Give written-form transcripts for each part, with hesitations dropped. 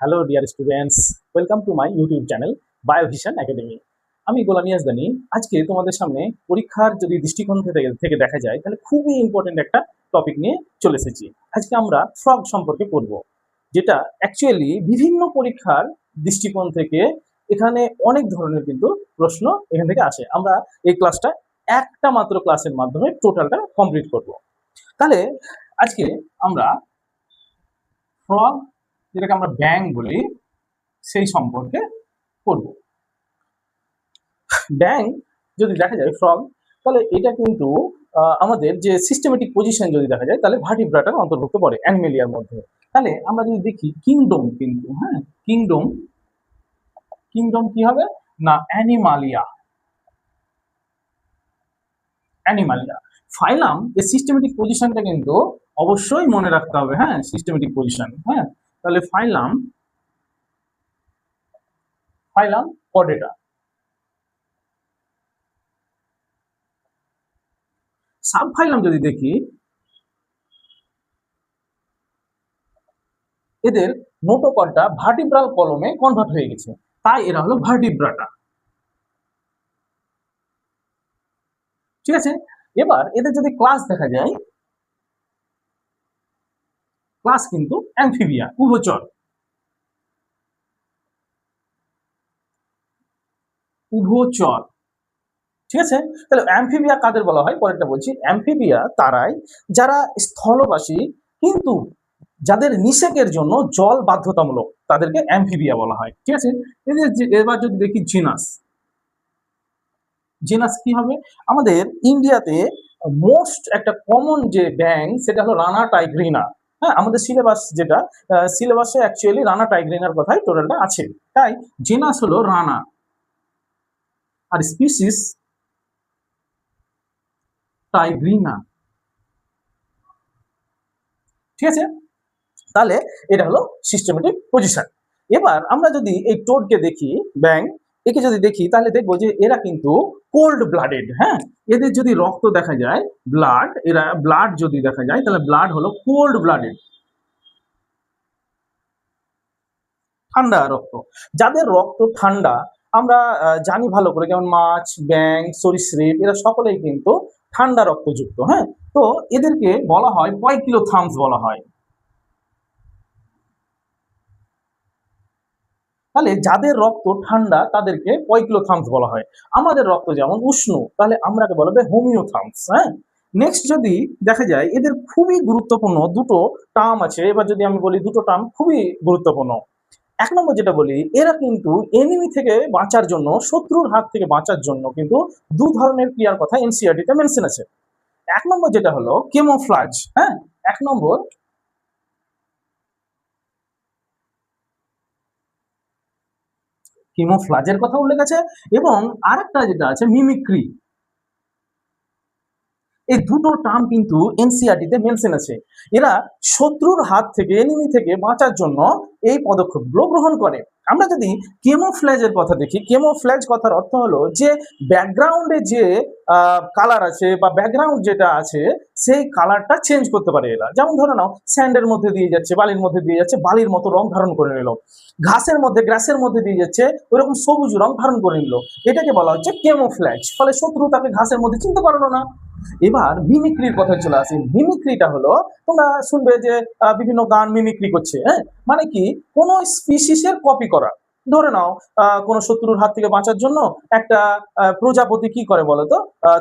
Hello dear students, welcome to my YouTube channel Biovision Academy. আমি গোলাম ইয়াজদানি। আজকে তোমাদের সামনে পরীক্ষার যদি দৃষ্টিকোণ থেকে দেখা যায় তাহলে খুবই ইম্পর্টেন্ট একটা টপিক নিয়ে চলে এসেছি। আজকে আমরা ফ্রগ সম্পর্কে পড়ব, যেটা অ্যাকচুয়ালি বিভিন্ন পরীক্ষার দৃষ্টিকোণ থেকে এখানে অনেক ধরনের কিন্তু প্রশ্ন এখান থেকে আসে। আমরা এই ক্লাসটা একটা মাত্র ক্লাসের মাধ্যমে টোটালটা কমপ্লিট করব। তাহলে আজকে আমরা ফ্রগ, যেটাকে আমরা ব্যাং বলি, সেই সম্পর্কে পড়ব। ব্যাং যদি দেখা যায় ফ্রগ, তাহলে এটা কিন্তু আমাদের যে সিস্টেমেটিক পজিশন যদি দেখা যায় তাহলে ভার্টিব্রাটার অন্তর্ভুক্ত পড়ে অ্যানিমেলিয়ার মধ্যে। তাহলে আমরা যদি দেখি কিংডম, কিন্তু হ্যাঁ কিংডম কিংডম কি হবে না অ্যানিমালিয়া। অ্যানিমালিয়া ফাইলাম এর সিস্টেমেটিক পজিশনটা কিন্তু অবশ্যই মনে রাখতে হবে। হ্যাঁ, সিস্টেমেটিক পজিশন। হ্যাঁ, তাহলে ফাইলাম কর্ডেটা। সাব ফাইলাম যদি দেখি, এদের নোটোকর্ডটা ভার্টিব্রাল কলমে কনভার্ট হয়ে গেছে, তাই এরা হলো ভার্টিব্রাটা। ঠিক আছে, এবার এদের যদি ক্লাস দেখা যায়, ক্লাস কিন্তু অ্যামফিবিয়া, উভচর। উভচর, ঠিক আছে। তাহলে অ্যামফিবিয়া কাদের বলা হয় পরেরটা বলছি। অ্যামফিবিয়া তারাই যারা স্থলবাসী কিন্তু যাদের নিষেকের জন্য জল বাধ্যতামূলক, তাদেরকে অ্যামফিবিয়া বলা হয়। ঠিক আছে, এবার যদি দেখি জিনাস, জিনাস কি হবে? আমাদের ইন্ডিয়াতে মোস্ট একটা কমন যে ব্যাং, সেটা হলো রানা টাইগ্রিনা। হ্যাঁ, আমাদের সিলেবাস যেটা, সিলেবাসে অ্যাকচুয়ালি রানা টাইগ্রিনার কথাই টোটালটা আছে, তাই জিনাস হলো রানা, আর স্পিসিস টাইগ্রিনা। ঠিক আছে, তাহলে এটা হলো সিস্টেমেটিক পজিশন। এবার আমরা যদি এই টোডকে দেখি, ব্যাং একে যদি দেখি, তাহলে দেখবো যে এরা কিন্তু কোল্ড ব্লাডেড। হ্যাঁ, এদের যদি রক্ত দেখা যায়, ব্লাড, এরা ব্লাড যদি দেখা যায় তাহলে ব্লাড হলো কোল্ড ব্লাডেড, ঠান্ডা রক্ত। যাদের রক্ত ঠান্ডা আমরা জানি ভালো করে, যেমন মাছ, ব্যাং, সরীসৃপ, এরা সকলেই কিন্তু ঠান্ডা রক্তযুক্ত। হ্যাঁ, তো এদেরকে বলা হয় পয়কিলোথামস বলা হয়। তাহলে যাদের রক্ত ঠান্ডা তাদেরকে পয়কিলোথামস বলা হয়। আমাদের রক্ত যেমন উষ্ণ, তাহলে আমরাকে বলা হবে হোমিওথামস। হ্যাঁ, নেক্সট যদি দেখা যায়, এদের খুবই গুরুত্বপূর্ণ দুটো টার্ম আছে। এবার যদি আমি বলি দুটো টার্ম খুবই গুরুত্বপূর্ণ। এক নম্বর যেটা বলি, এরা কিন্তু এনিমি থেকে বাঁচার জন্য, শত্রুর হাত থেকে বাঁচার জন্য কিন্তু দু ধরনের ক্রিয়ার কথা এনসিইআরটি তে মেনশন আছে। এক নম্বর যেটা হলো কেমোফ্লাজ। হ্যাঁ, এক নম্বর কেমোফ্লাজের কথা উল্লেখ আছে, এবং আরেকটা যেটা আছে মিমিক্রি। এই দুটো টার্ম কিন্তু এনসিইআরটি তে মেনশন আছে। এরা শত্রুর হাত থেকে, এনিমি থেকে বাঁচার জন্য এই পদক্ষেপগুলো গ্রহণ করে। আমরা যদি কেমোফ্ল্যাজের কথা দেখি, কেমোফ্ল্যাজ কথার অর্থ হলো যে ব্যাকগ্রাউন্ডে যে কালার আছে বা ব্যাকগ্রাউন্ড যেটা আছে সেই কালারটা চেঞ্জ করতে পারে এরা। যেমন ধরে নাও, স্যান্ডের মধ্যে দিয়ে যাচ্ছে, বালির মধ্যে দিয়ে যাচ্ছে, বালির মতো রং ধারণ করে নিল। ঘাসের মধ্যে, গ্রাসের মধ্যে দিয়ে যাচ্ছে, ওইরকম সবুজ রং ধারণ করে নিল। এটাকে বলা হচ্ছে কেমোফ্ল্যাজ। ফলে শত্রু তাকে ঘাসের মধ্যে চিনতে পারলো না। এবার মিমিক্রির কথায় চলে আসি। মিমিক্রিটা হলো, তোমরা শুনবে যে বিভিন্ন গান মিমিক্রি করছে। হ্যাঁ, মানে কি কোন স্পিসিসের কপি করা। ধরে নাও কোন শত্রুর হাত থেকে বাঁচার জন্য একটা প্রজাপতি কি করে বলতো,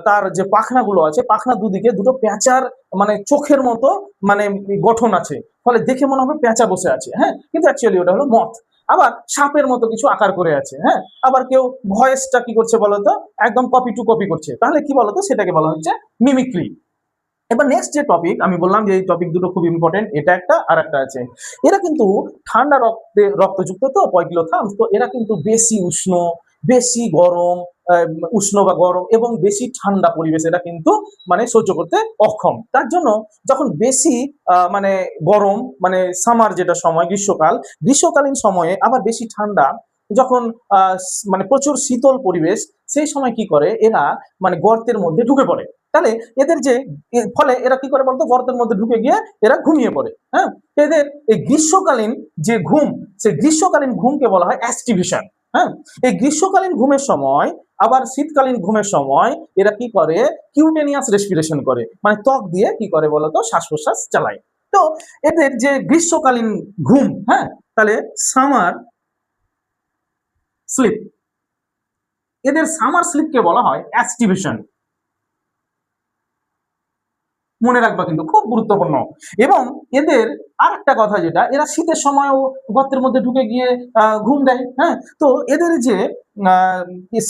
তার যে পাখনাগুলো আছে, পাখনা দুদিকে দুটো পেঁচার মানে চোখের মতো মানে গঠন আছে, ফলে দেখে মনে হবে পেঁচা বসে আছে। হ্যাঁ, কিন্তু অ্যাকচুয়ালি ওটা হলো মথ। আবার সাপের মতো কিছু আকার করে আছে। হ্যাঁ, আবার কেউ ভয়েসটা কি করছে বলতো, একদম কপি টু কপি করছে। তাহলে কি বলতো, সেটাকে বলা হচ্ছে মিমিক্রি। এবার নেক্সট যে টপিক আমি বললাম যে এই টপিক দুটো খুব ইম্পর্টেন্ট, এটা একটা আর একটা আছে। এরা কিন্তু ঠান্ডা রক্তযুক্ত, তো পয়কিলোথামস, তো এরা কিন্তু বেশি উষ্ণ, বেশি গরম, উষ্ণ বা গরম এবং বেশি ঠান্ডা পরিবেশ এরা কিন্তু মানে সহ্য করতে অক্ষম। তার জন্য যখন বেশি মানে গরম, মানে সামার যেটা সময়, গ্রীষ্মকাল, গ্রীষ্মকালীন সময়ে আবার বেশি ঠান্ডা, যখন মানে প্রচুর শীতল পরিবেশ, সেই সময় কি করে এরা মানে গর্তের মধ্যে ঢুকে পড়ে। তাহলে এদের যে ফলে এরা কি করে বলতো, গর্তের মধ্যে ঢুকে গিয়ে এরা ঘুমিয়ে পড়ে। হ্যাঁ, এদের এই গ্রীষ্মকালীন যে ঘুম, সেই গ্রীষ্মকালীন ঘুমকে বলা হয় অ্যাস্টিভেশন। হ্যাঁ, এই গ্রীষ্মকালীন ঘুমের সময় আবার শীতকালীন ঘুমের সময় এরা কি করে, কিউটেনিয়াস রেসপিরেশন করে, মানে ত্বক দিয়ে কি করে বলতো, শ্বাস প্রশ্বাস চালায়। তো এদের যে গ্রীষ্মকালীন ঘুম, হ্যাঁ, তাহলে সামার স্লিপ, এদের সামার স্লিপকে বলা হয় অ্যাস্টিভেশন। মনে রাখবা, কিন্তু খুব গুরুত্বপূর্ণ। এবং এদের আর একটা কথা, যেটা এরা শীতের সময়ও গর্তের মধ্যে ঢুকে গিয়ে ঘুম দেয়। হ্যাঁ, তো এদের যে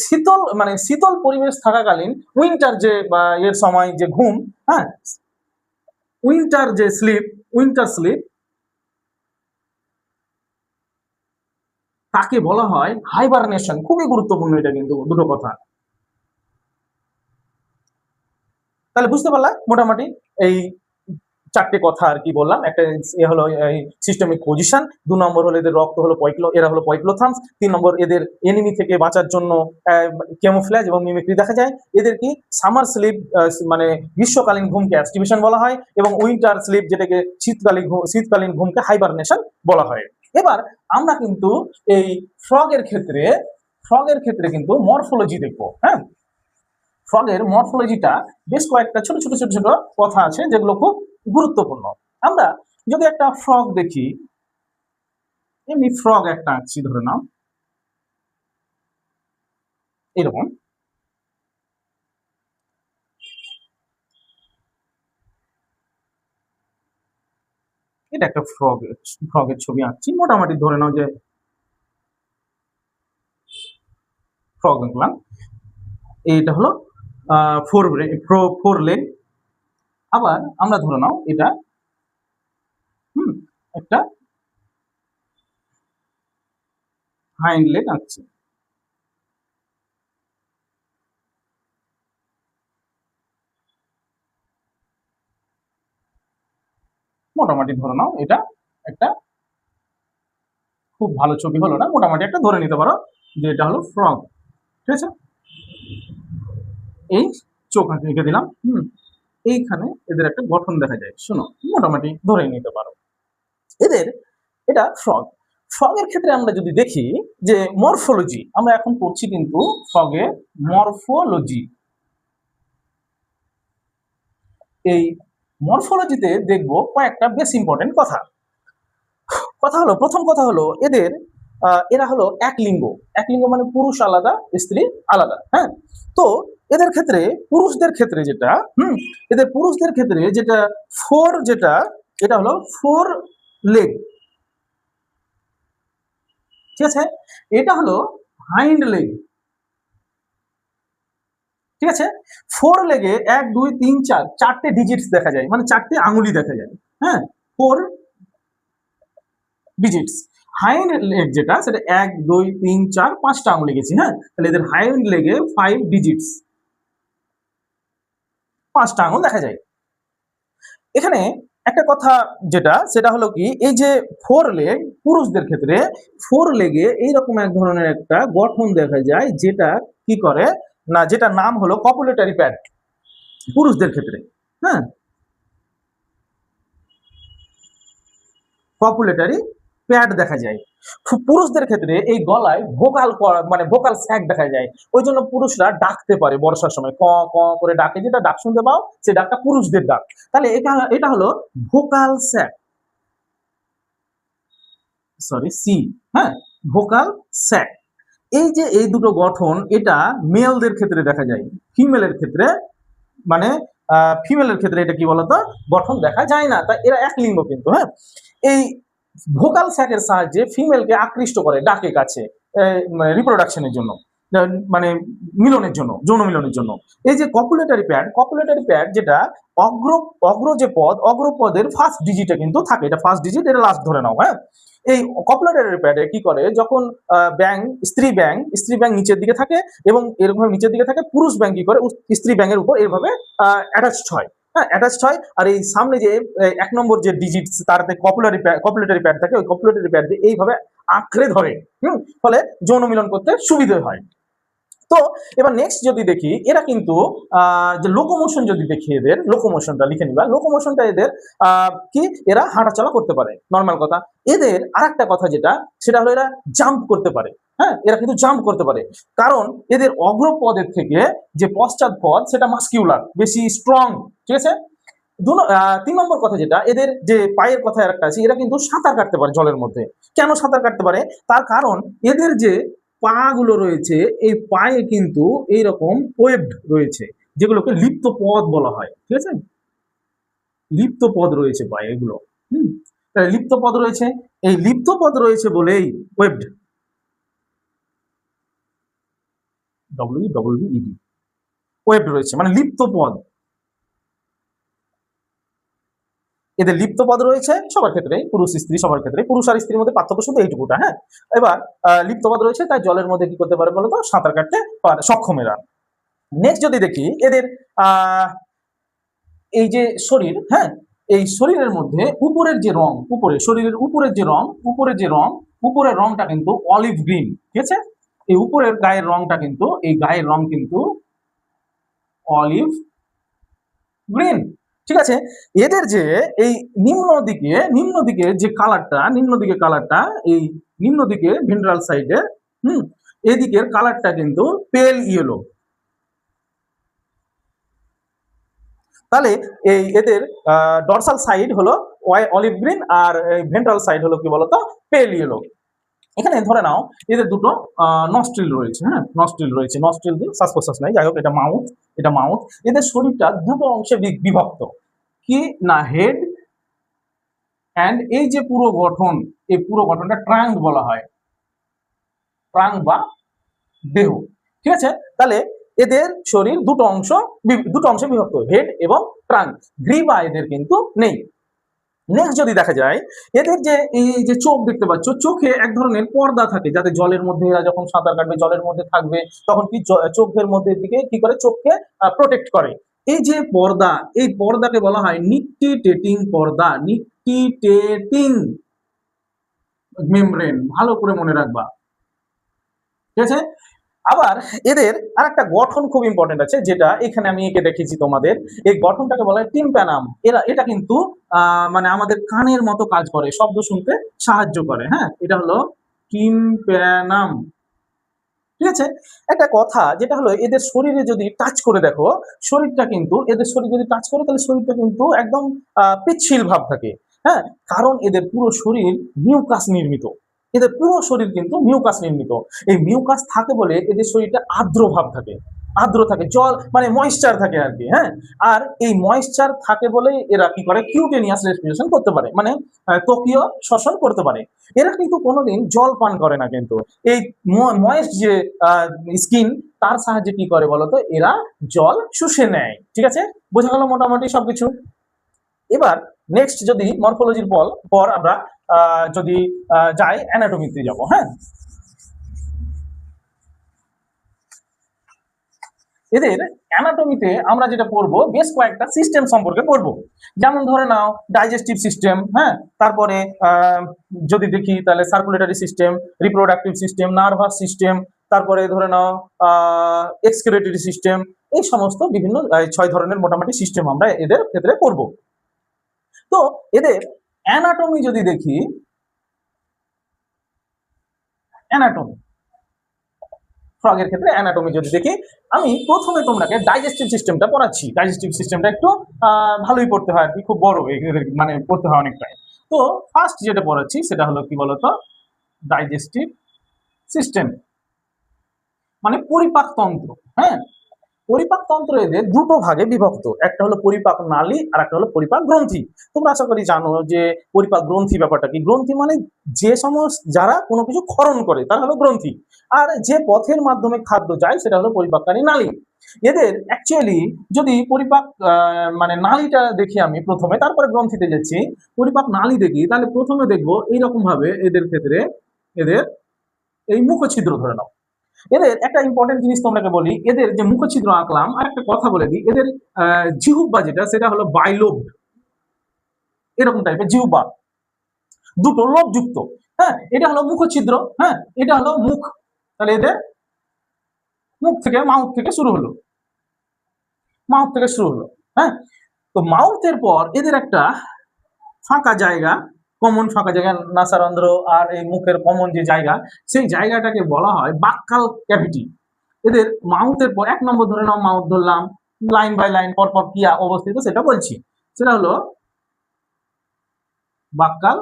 শীতল, মানে শীতল পরিবেশ থাকাকালীন উইন্টার যে এর সময় যে ঘুম, হ্যাঁ, উইন্টার যে স্লিপ, উইন্টার স্লিপ, তাকে বলা হয় হাইবারনেশন। খুবই গুরুত্বপূর্ণ এটা, কিন্তু দুটো কথা। তাহলে বুঝতে পারলা মোটামুটি এই চারটে কথা আর কি বললাম। একটা হলো এই সিস্টেমিক পজিশন, 2 নম্বর হলো এদের রক্ত হলো এরা হলো পয়ক্লোথামস, 3 নম্বর এদের এনিমি থেকে বাঁচার জন্য ক্যামোফ্লেজ এবং মিমিক্রি দেখা যায়। এদের কি সামার স্লিপ, মানে গ্রীষ্মকালীন ঘুমকে অ্যাস্টিভেশন বলা হয়, এবং উইন্টার স্লিপ যেটাকে শীতকালীন ঘুমকে হাইবারনেশন বলা হয়। এবার আমরা কিন্তু এই ফ্রগের ক্ষেত্রে কিন্তু মরফোলজি দেখবো। হ্যাঁ, ফ্রগের মরফোলজিটা বেশ কয়েকটা ছোট ছোট ছোট ছোট কথা আছে যেগুলো খুব গুরুত্বপূর্ণ। আমরা যদি একটা ফ্রগ দেখি, এমনি ফ্রগ একটা আঁকছি, ধরে নাও এরকম। এটা একটা ফ্রগের ছবি আঁকছি, মোটামুটি ধরে নাও যে ফ্রগ আঁকলাম। এইটা হলো ফোর লেগ। আবার আমরা ধরে নাও এটা একটা হাইন্ড লেগ আঁকছি। মোটামুটি ধরে নাও এটা একটা খুব ভালো ছবি হলো না, মোটামুটি একটা ধরে নিতে পারো যে এটা হলো ফ্রগ। ঠিক আছে, এই চোখ এঁকে দিলাম। এইখানে এদের একটা গঠন দেখা যায়, শোনো, মোটামুটি ধরে নিতে পারো এদের এটা ফ্রগ। ফ্রগের ক্ষেত্রে আমরা যদি দেখি যে মরফোলজি, আমরা এখন পড়ছি কিন্তু ফ্রগের মরফোলজি। এই মরফোলজিতে দেখবো কয়েকটা বেশ ইম্পর্টেন্ট কথা। হলো, প্রথম কথা হলো এরা হলো এক লিঙ্গ মানে পুরুষ আলাদা, স্ত্রী আলাদা। হ্যাঁ, তো এদের ক্ষেত্রে পুরুষদের ক্ষেত্রে যেটা এটা হলো ফোর লেগ। ঠিক আছে, এটা হলো হাইন্ড লেগ। ঠিক আছে, ফোর লেগে 1 2 3 4 চারটে ডিজিটস দেখা যায়, মানে চারটে আঙুলি দেখা যায়। হ্যাঁ, 4 ডিজিটস। হাইন্ড লেগ যেটা, সেটা 1 2 3 4 5টা আঙুলি গেছি। হ্যাঁ, তাহলে এদের হাইন্ড লেগে 5 ডিজিটস, 5টা আঙুল দেখা যায়। এখানে একটা কথা সেটা হলো কি, এই যে ফোর লেগ, পুরুষদের ক্ষেত্রে ফোর লেগে এইরকম এক ধরনের একটা গঠন দেখা যায়, যেটা কি করে না, যেটা নাম হলো কপুলেটারি প্যাড পুরুষদের ক্ষেত্রে। হ্যাঁ, কপুলেটারি প্যাড দেখা যায়। পুরুষদের ক্ষেত্রে এই গলায় ভোকাল স্যাক দেখা যায়। ওই জন্য পুরুষরা ডাকতে পারে বর্ষার সময়, ক ক করে ডাকে, যেটা ডাক শুনতে পাও, সেই ডাকটা পুরুষদের ডাক। তাহলে এটা হলো ভোকাল স্যাক, সি। হ্যাঁ, ভোকাল স্যাক। এই যে এই দুটো গঠন, এটা মেলদের ক্ষেত্রে দেখা যায়, ফিমেলের ক্ষেত্রে মানে ফিমেলের ক্ষেত্রে এটা কি বলতো, গঠন দেখা যায় না। তাই এরা এক লিঙ্গ কিন্তু। হ্যাঁ, এই ভোকাল স্যাকের সাহায্যে ফিমেলকে আকৃষ্ট করে, ডাকে কাছে, রিপ্রোডাকশনের জন্য, মানে মিলনের জন্য, যৌন মিলনের জন্য। এই যে কপুলেটারি প্যাড যেটা অগ্রপদের ফার্স্ট ডিজিটে কিন্তু থাকে, এটা ফার্স্ট ডিজিট, এটা লাস্ট ধরে নাও। হ্যাঁ, এই কপুলেটারি প্যাডে কি করে, যখন স্ত্রী ব্যাং নিচের দিকে থাকে, এবং এরকম নিচের দিকে থাকে, পুরুষ ব্যাং কি করে স্ত্রী ব্যাঙের উপর এভাবে অ্যাটাচড হয়। হ্যাঁ, অ্যাটাচড হয়। আর এই সামনে যে 1 নম্বর যে ডিজিট, তারতে কপুলেটারি প্যাড থাকে, ওই কপুলেটারি প্যাড দিয়ে এইভাবে আঁকড়ে ধরে। ফলে যৌন মিলন করতে সুবিধা হয়। তো এবার নেক্সট যদি দেখি এরা কিন্তু যে লোকোমোশন যদি দেখি, এদের লোকোমোশনটা লিখে নিবা, লোকোমোশনটা এদের কি এরা হাঁটাচলা করতে পারে, নর্মাল কথা। এদের আরেকটা কথা যেটা, সেটা হলো এরা জাম্প করতে পারে। হ্যাঁ, এরা কিন্তু জাম্প করতে পারে, কারণ এদের অগ্রপদের থেকে যে পশ্চাৎ পদ সেটা মাস্কিউলার, বেশি স্ট্রং। ঠিক আছে। 3 নম্বর কথা যেটা, এদের যে পায়ের কথা একটা আছে, এরা কিন্তু সাঁতার কাটতে পারে জলের মধ্যে। কেন সাঁতার কাটতে পারে? তার কারণ এদের যে পা গুলো রয়েছে, এই পায়ে কিন্তু এইরকম ওয়েবড রয়েছে, যেগুলোকে লিপ্ত পদ বলা হয়। ঠিক আছে, লিপ্ত পদ রয়েছে পায়ে এগুলো। তাহলে লিপ্ত পদ রয়েছে, এই লিপ্ত পদ রয়েছে বলেই ওয়েবড, WWED, ওয়েবড রয়েছে মানে লিপ্ত পদ। এদের লিপ্ত পদ রয়েছে সবার ক্ষেত্রে, পুরুষ স্ত্রী সবার ক্ষেত্রে, পুরুষ আর স্ত্রীর মধ্যে পার্থক্য শুধু এইটুকুটা। হ্যাঁ, এবার লিপ্ত পদ রয়েছে, তাই জলের মধ্যে কি করতে পারে বলতো, সাঁতার কাটতে পারে, সক্ষম এরা। নেক্সট যদি দেখি এদের এই যে শরীর, হ্যাঁ, এই শরীরের মধ্যে উপরের যে রং, উপরে শরীরের উপরের যে রং, উপরের রংটা কিন্তু অলিভ গ্রিন। ঠিক আছে, এই উপরের গায়ের রংটা কিন্তু, এই গায়ের রং কিন্তু অলিভ গ্রিন। ঠিক আছে। এদের যে এই নিম্ন দিকে যে কালারটা, এই নিম্ন দিকে ভেন্ট্রাল সাইডে, এদিকের কালারটা কিন্তু পেল ইয়েলো। তাহলে এই এদের ডরসাল সাইড হলো অলিভ গ্রিন, আর ভেন্ট্রাল সাইড হলো কি বলতো, পেল ইয়েলো। এখানে ধরে নাও এদের দুটো নস্ট্রিল রয়েছে। হ্যাঁ, নস্ট্রিল রয়েছে, নস্ট্রিল দিয়ে শ্বাস প্রশ্বাস নেয়। যাই হোক, এটা মাউথ। এদের শরীরটা দুটো অংশে বিভক্ত, কি না, হেড অ্যান্ড এই যে পুরো গঠন, এই পুরো গঠনটা ট্রাঙ্ক বলা হয়, ট্রাঙ্ক বা দেহ। ঠিক আছে, তাহলে এদের শরীর দুটো অংশে বিভক্ত, হেড এবং ট্রাঙ্ক। গ্রীবা এদের কিন্তু নেই। নেক্সট যদি দেখা যায় এদের যে এই যে চোখ দেখতে পাচ্ছ, চোখে এক ধরনের পর্দা থাকে, যাতে জলের মধ্যে এরা যখন সাঁতার কাটবে, জলের মধ্যে থাকবে, তখন কি চোখের মধ্যে দিকে কি করে, চোখকে প্রোটেক্ট করে। এই যে পর্দা, এই পর্দাকে বলা হয় নিকটিটেটিং পর্দা, নিকটিটেটিং মেমব্রেন, ভালো করে মনে রাখবা। ঠিক আছে। আবার এদের আরেকটা গঠন খুব ইম্পর্টেন্ট আছে, যেটা এখানে আমি এঁকে দেখিয়েছি তোমাদের। এই গঠনটাকে বলা হয় টিম্প্যানাম। এটা কিন্তু মানে আমাদের কানের মতো কাজ করে, শব্দ শুনতে সাহায্য করে। হ্যাঁ, এটা হলো টিম্প্যানাম। ঠিক আছে। একটা কথা যেটা হলো, এদের শরীরে যদি টাচ করে দেখো, শরীরটা কিন্তু, এদের শরীর যদি টাচ করে, তাহলে শরীরটা কিন্তু একদম পিচ্ছিল ভাব থাকে। হ্যাঁ, কারণ এদের পুরো শরীর মিউকাস নির্মিত, এদের পুরো শরীর কিন্তু মিউকাস নির্মিত। এই মিউকাস থাকে বলে এদের শরীরটা আর্দ্র ভাব থাকে, আর্দ্র থাকে, জল মানে ময়েশ্চার থাকে আর কি। হ্যাঁ, আর এই ময়েশ্চার থাকে বলে এরা কি করে, কিউটেনিয়াস রেসপিরেশন করতে পারে, মানে ত্বকীয় শ্বসন করতে পারে। এরা কিন্তু কোনোদিন জল পান করে না, কিন্তু এই ময়েস্ট যে স্কিন, তার সাহায্যে কি করে বলতো, এরা জল শুষে নেয়। ঠিক আছে, বোঝা গেল মোটামুটি সবকিছু। এবার নেক্সট যদি মরফোলজির পর আমরা যদি যাই অ্যানাটমিতে যাব। হ্যাঁ, এদের অ্যানাটমিতে আমরা যেটা পড়বো, বেশ কয়েকটা সিস্টেম সম্পর্কে পড়বো। যেমন ধরে নাও ডাইজেস্টিভ সিস্টেম, হ্যাঁ, তারপরে যদি দেখি তাহলে circulatory system, reproductive system, nervous system, তারপরে ধরে নাও এক্সক্রিটরি সিস্টেম। এই সমস্ত বিভিন্ন 6 ধরনের মোটামুটি সিস্টেম আমরা এদের ক্ষেত্রে পড়বো। তো এদের অ্যানাটমি যদি দেখি, অ্যানাটমি ফ্রগের ক্ষেত্রে অ্যানাটমি যদি দেখি, আমি প্রথমে তোমাকে ডাইজেস্টিভ সিস্টেমটা পড়াচ্ছি। ডাইজেস্টিভ সিস্টেমটা একটু ভালোই পড়তে হয় আর কি, খুব বড় মানে পড়তে হয় অনেকটাই। তো ফার্স্ট যেটা পড়াচ্ছি সেটা হলো কি বলতো, ডাইজেস্টিভ সিস্টেম মানে পরিপাক তন্ত্র। হ্যাঁ, পরিপাক তন্ত্র এদের দুটো ভাগে বিভক্ত, একটা হলো পরিপাক নালী আর একটা হলো পরিপাক গ্রন্থি। তোমরা আশা করি জানো যে পরিপাক গ্রন্থি ব্যাপারটা কি। গ্রন্থি মানে যে সমস্ত যারা কোনো কিছু ক্ষরণ করে, তারা হলো গ্রন্থি। আর যে পথের মাধ্যমে খাদ্য যায় সেটা হলো পরিপাককারী নালী। এদের অ্যাকচুয়ালি যদি পরিপাক মানে নালীটা দেখি আমি প্রথমে, তারপরে গ্রন্থিতে যাচ্ছি। পরিপাক নালী দেখি, তাহলে প্রথমে দেখবো এইরকম ভাবে এদের ক্ষেত্রে, এদের এই মুখছিদ্র ধরে নাও। এদের একটা ইম্পর্টেন্ট জিনিস তোমাকে বলি, এদের যে মুখছিদ্র আঁকলাম, আর একটা কথা বলে দিই, এদের জিহুব্বা যেটা, সেটা হলো বাইলোব, এরকম টাইপের জিহুব্বা, দুটো লোভ যুক্ত। হ্যাঁ, এটা হলো মুখছিদ্র, হ্যাঁ, এটা হলো মুখ। তাহলে এদের মুখ থেকে মাউথ থেকে শুরু হলো, মাউথ থেকে শুরু হলো। হ্যাঁ, তো মাউথের পর এদের একটা ফাঁকা জায়গা, কমন ফাঁকা জায়গা, নাসারন্ধ্র আর এই মুখের কমন যে জায়গা, সেই জায়গাটাকে বলা হয় বাক্কাল ক্যাভিটি। এদের মাউথের পর 1 নম্বর ধরে নাও, মাউথ ধরলাম, লাইন বাই লাইন পরপর কি অবস্থিত সেটা বলছি, সেটা হলো বাক্কাল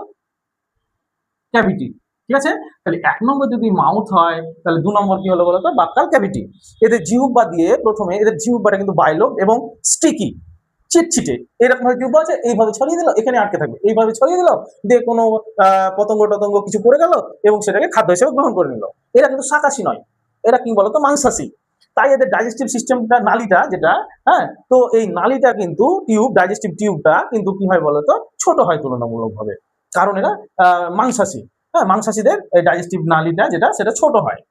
ক্যাভিটি। ঠিক আছে, তাহলে 1 নম্বর যদি মাউথ হয় তাহলে 2 নম্বর কি হলো বলতো, বাক্কাল ক্যাভিটি। এদের জিহ্বা দিয়ে প্রথমে, এদের জিহ্বাটা কিন্তু বাইলোব এবং স্টিকি, চিটচিটে এরকম ভাবে জিহ্বা আছে, এইভাবে ছড়িয়ে দিল, এখানে আটকে থাকবে, এইভাবে ছড়িয়ে দিল, দিয়ে কোনো পতঙ্গ টতঙ্গ কিছু পড়ে গেল এবং সেটাকে খাদ্য হিসেবে গ্রহণ করে নিল। এরা কিন্তু শাকাশী নয়, এরা কি বলতো, মাংসাশী। তাই এদের ডাইজেস্টিভ সিস্টেমটা, নালীটা যেটা, হ্যাঁ, তো এই নালীটা কিন্তু টিউব, ডাইজেস্টিভ টিউবটা কিন্তু কি হয় বলতো, ছোট হয় তুলনামূলকভাবে, কারণ এরা মাংসাশী। হ্যাঁ, মাংসাশীদের ডাইজেস্টিভ নালীটা যেটা, সেটা ছোট হয়।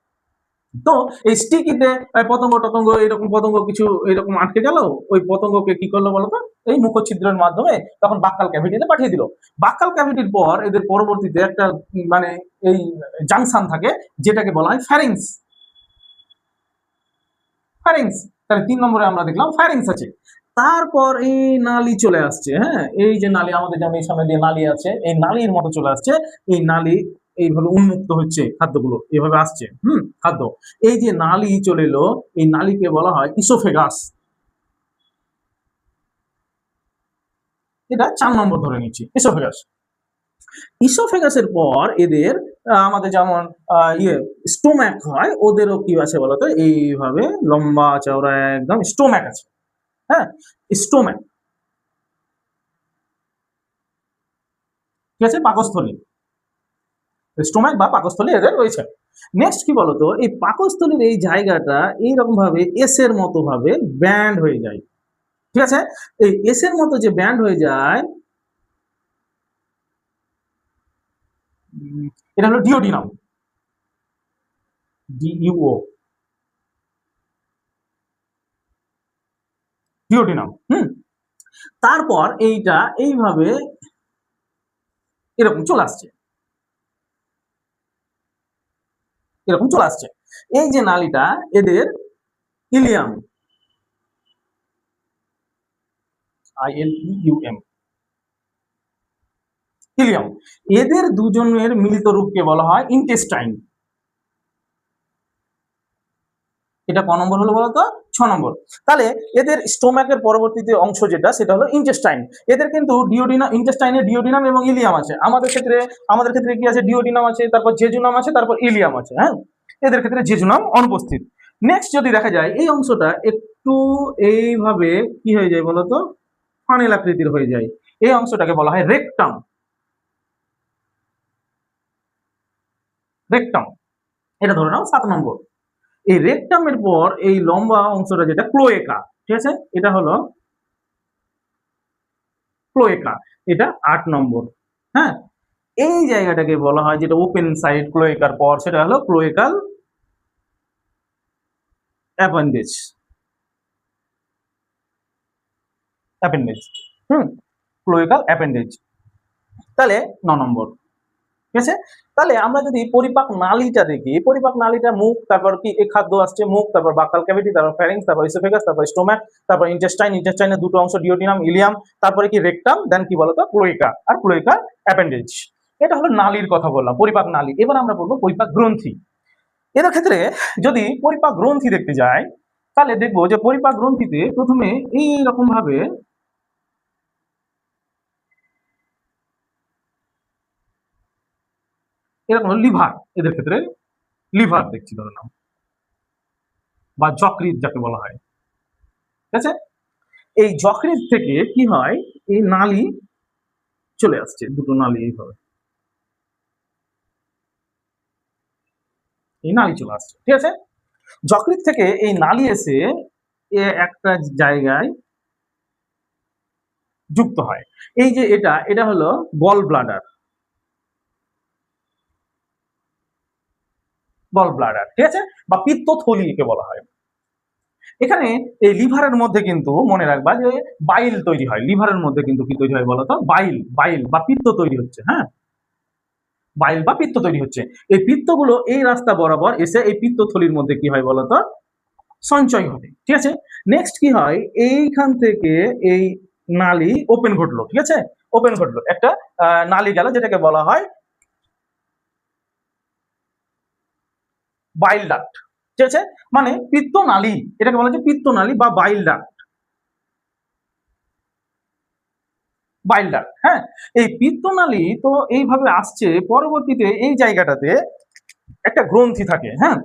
তো এই স্টিকিতে পতঙ্গ টতঙ্গ, এরকম পতঙ্গ কিছু এরকম আটকে গেল, ওই পতঙ্গকে কি করলো বলতো, এই মুখচ্ছিদ্রের মাধ্যমে তখন বাক্কাল ক্যাভিটিতে পাঠিয়ে দিল। বাক্কাল ক্যাভিটির পর এদের পরবর্তীতে একটা মানে এই জাংশন থাকে, যেটাকে বলা হয় ফ্যারিংস। ফ্যারিংস, তাহলে 3 নম্বরে আমরা দেখলাম ফ্যারিংস আছে। তারপর এই নালী চলে আসছে। হ্যাঁ, এই যে নালী আমাদের, যেমন এই সামনে দিয়ে নালী আছে, এই নালীর মতো চলে আসছে, এই নালী এইভাবে উন্মুক্ত হচ্ছে, খাদ্যগুলো এভাবে আসছে, খাদ্য। এই যে নালী চলে এলো, এই নালীকে বলা হয় ইসোফেগাস। এটা 4 নম্বর ধরে নিচ্ছি, ইসোফেগাস। ইসোফেগাসের পর এদের আমাদের যেমন ইয়ে স্টোম্যাক হয়, ওদেরও কি আছে বলতো, এইভাবে লম্বা চওড়া একদম স্টোম্যাক আছে। হ্যাঁ, স্টোম্যাক, ঠিক আছে, পাকস্থলী, স্টোম্যাক বা পাকস্থলী এদের রয়েছে। নেক্সট কি বলতো, এই পাকস্থলীর এই জায়গাটা এইরকম ভাবে এস এর মতো ভাবে ব্যান্ড হয়ে যায়। ঠিক আছে, এই এস এর মতো যে ব্যান্ড হয়ে যায়, এটা হলো ডিওডিনাম, ডিইউও, ডিওডিনাম। তারপর এইটা এইভাবে এরকম চলে আসছে, এরকম চলে আসছে। এই যে নালীটা এদের ইলিয়াম, ILEUM, ইলিয়াম। এদের দুজনের মিলিত রূপকে বলা হয় ইন্টেস্টাইন। এটা ক নম্বর হলো বলতো, 6 নম্বর। তাহলে এদের স্টোম্যাকের পরবর্তীতে অংশ যেটা, সেটা হলো ইন্টেস্টাইন। এদের কিন্তু ডিওডিনাম, ইন্টেস্টাইনে ডিওডিনাম এবং ইলিয়াম আছে। আমাদের ক্ষেত্রে কি আছে, ডিওডিনাম আছে, তারপর জেজুনাম আছে, তারপর ইলিয়াম আছে। হ্যাঁ, এদের ক্ষেত্রে জেজুনাম অনুপস্থিত। নেক্সট যদি দেখা যায়, এই অংশটা একটু এইভাবে কি হয়ে যায় বলতো, ফানেল আকৃতির হয়ে যায়। এই অংশটাকে বলা হয় রেকটাম, রেকটাম। এটা ধরে নাও 7 নম্বর। এই রেকটামের পর এই লম্বা অংশটা যেটা ক্লোয়েকা, ঠিক আছে, এটা হলো ক্লোয়েকা, এটা 8 নম্বর। হ্যাঁ, এই জায়গাটাকে বলা হয়, যেটা ওপেন সাইড ক্লোয়েকার পর, সেটা হলো ক্লোয়েকাল অ্যাপেন্ডেজ, অ্যাপেন্ডেজ। ক্লোয়েকাল অ্যাপেন্ডেজ, তাহলে 9 নম্বর। ঠিক আছে, তাহলে আমরা যদি পরিপাক নালীটা দেখি, পরিপাক নালীটা মুখ, তারপর কি এই খাদ্য আসছে মুখ, তারপর বাকাল ক্যাভিটি, তারপর ফ্যারিংস, তারপর ইসোফেগাস, তারপর স্টোম্যাক, তারপর ইন্টেস্টাইন, ইন্টেস্টাইনের দুটো অংশ ডিওডিনাম, ইলিয়াম, তারপরে কি রেকটাম, দেন কি বলতো ক্লোয়েকা, আর ক্লোয়েকা অ্যাপেন্ডেজ। এটা হলো নালীর কথা বললাম, পরিপাক নালী। এবার আমরা বলবো পরিপাক গ্রন্থি। এদের ক্ষেত্রে যদি পরিপাক গ্রন্থি দেখতে যাই, তাহলে দেখবো যে পরিপাক গ্রন্থিতে প্রথমে এইরকম ভাবে এরকম লিভার, এদের ক্ষেত্রে লিভার দেখছি ধরে নাও, বা যকৃৎ যাকে বলা হয়। ঠিক আছে, এই যকৃৎ থেকে কি হয়, এই নালী চলে আসছে, দুটো নালী এইভাবে, এই নালী চলে আসছে। ঠিক আছে, যকৃৎ থেকে এই নালী এসে একটা জায়গায় যুক্ত হয়। এই যে এটা হলো গল ব্লাডার, গল ব্লাডার, ঠিক আছে, বা পিত্তথলি একে বলা হয়। এখানে এই লিভারের মধ্যে কিন্তু মনে রাখবা যে বাইল তৈরি হয়, লিভারের মধ্যে কিন্তু কি তৈরি হয় বলতো, বাইল, বাইল বা পিত্ত তৈরি হচ্ছে। হ্যাঁ, বাইল বা পিত্ত তৈরি হচ্ছে। এই পিত্তগুলো এই রাস্তা বরাবর এসে এই পিত্তথলির মধ্যে কি হয় বলতো, সঞ্চয় হবে, ঠিক আছে। নেক্সট কি হয়, এইখান থেকে এই নালী ওপেন ঘটলো, ঠিক আছে, ওপেন ঘটলো, একটা নালী গেল যেটাকে বলা হয় বাইল ডাক্ট, ঠিক আছে, মানে পিত্তনালী, এটাকে বলা হচ্ছে পিত্তনালী বা বাইল ডাক্ট, বাইল ডাক্ট। হ্যাঁ, এই পিত্তনালী তো এইভাবে আসছে, পরবর্তীতে এই জায়গাটাতে একটা গ্রন্থি থাকে। হ্যাঁ,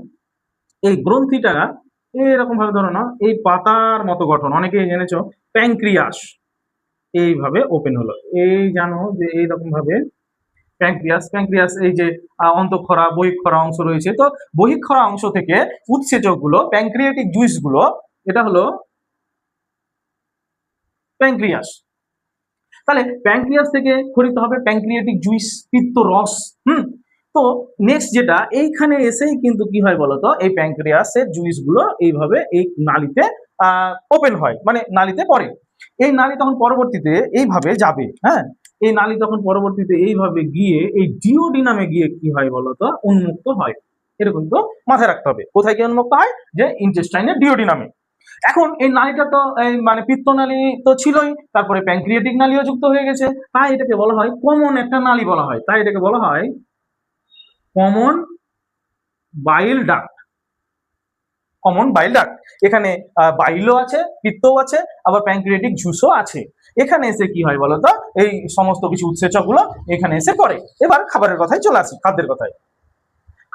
এই গ্রন্থিটা এরকম ভাবে ধরো না, এই পাতার মতো গঠন, অনেকেই জেনেছো প্যাঙ্ক্রিয়াস, এইভাবে ওপেন হলো, এই জানো যে এইরকম ভাবে প্যাঙ্ক্রিয়াস, প্যাঙ্ক্রিয়াস এই যে অন্তঃক্ষরা বহিঃক্ষরা অংশ রয়েছে, তো বহিঃক্ষরা অংশ থেকে উৎসেচক গুলো, প্যাঙ্ক্রিয়াটিক জুইস গুলো, এটা হলো প্যাঙ্ক্রিয়াস। তাহলে প্যাঙ্ক্রিয়াস থেকে খরিত হবে প্যাঙ্ক্রিয়াটিক জুইস, পিত্ত রস। তো নেক্সট যেটা এইখানে এসেই কিন্তু কি হয় বলতো, এই প্যাঙ্ক্রিয়াসের জুইস গুলো এইভাবে এই নালীতে ওপেন হয়, মানে নালীতে পড়ে। এই নালী তখন পরবর্তীতে এইভাবে যাবে। হ্যাঁ, এই নালী তখন পরবর্তীতে এইভাবে গিয়ে এই ডিওডিনামে গিয়ে কি হয় বলতো, উন্মুক্ত হয়। এরকম তো মাথায় রাখতে হবে, কোথায় গিয়ে উন্মুক্ত হয়, যে ইন্টেস্টাইনের ডিওডিনামে। এখন এই নালীটা তো এই মানে পিত্তনালী তো ছিলই, তারপরে প্যাঙ্ক্রিয়াটিক নালীও যুক্ত হয়ে গেছে, তাই এটাকে বলা হয় কমন একটা নালী বলা হয়, তাই এটাকে বলা হয় কমন বাইল ডাক্ট, কমন বাইল ডাক্ট। এখানে বাইলও আছে, পিত্তও আছে, আবার প্যাঙ্ক্রিয়াটিক জুসও আছে। এখানে এসে কি হয় বলতো, এই সমস্ত কিছু উৎসেচক গুলো এখানে এসে পড়ে। এবার খাবারের কথায় চলে আসি, খাদ্যের কথায়।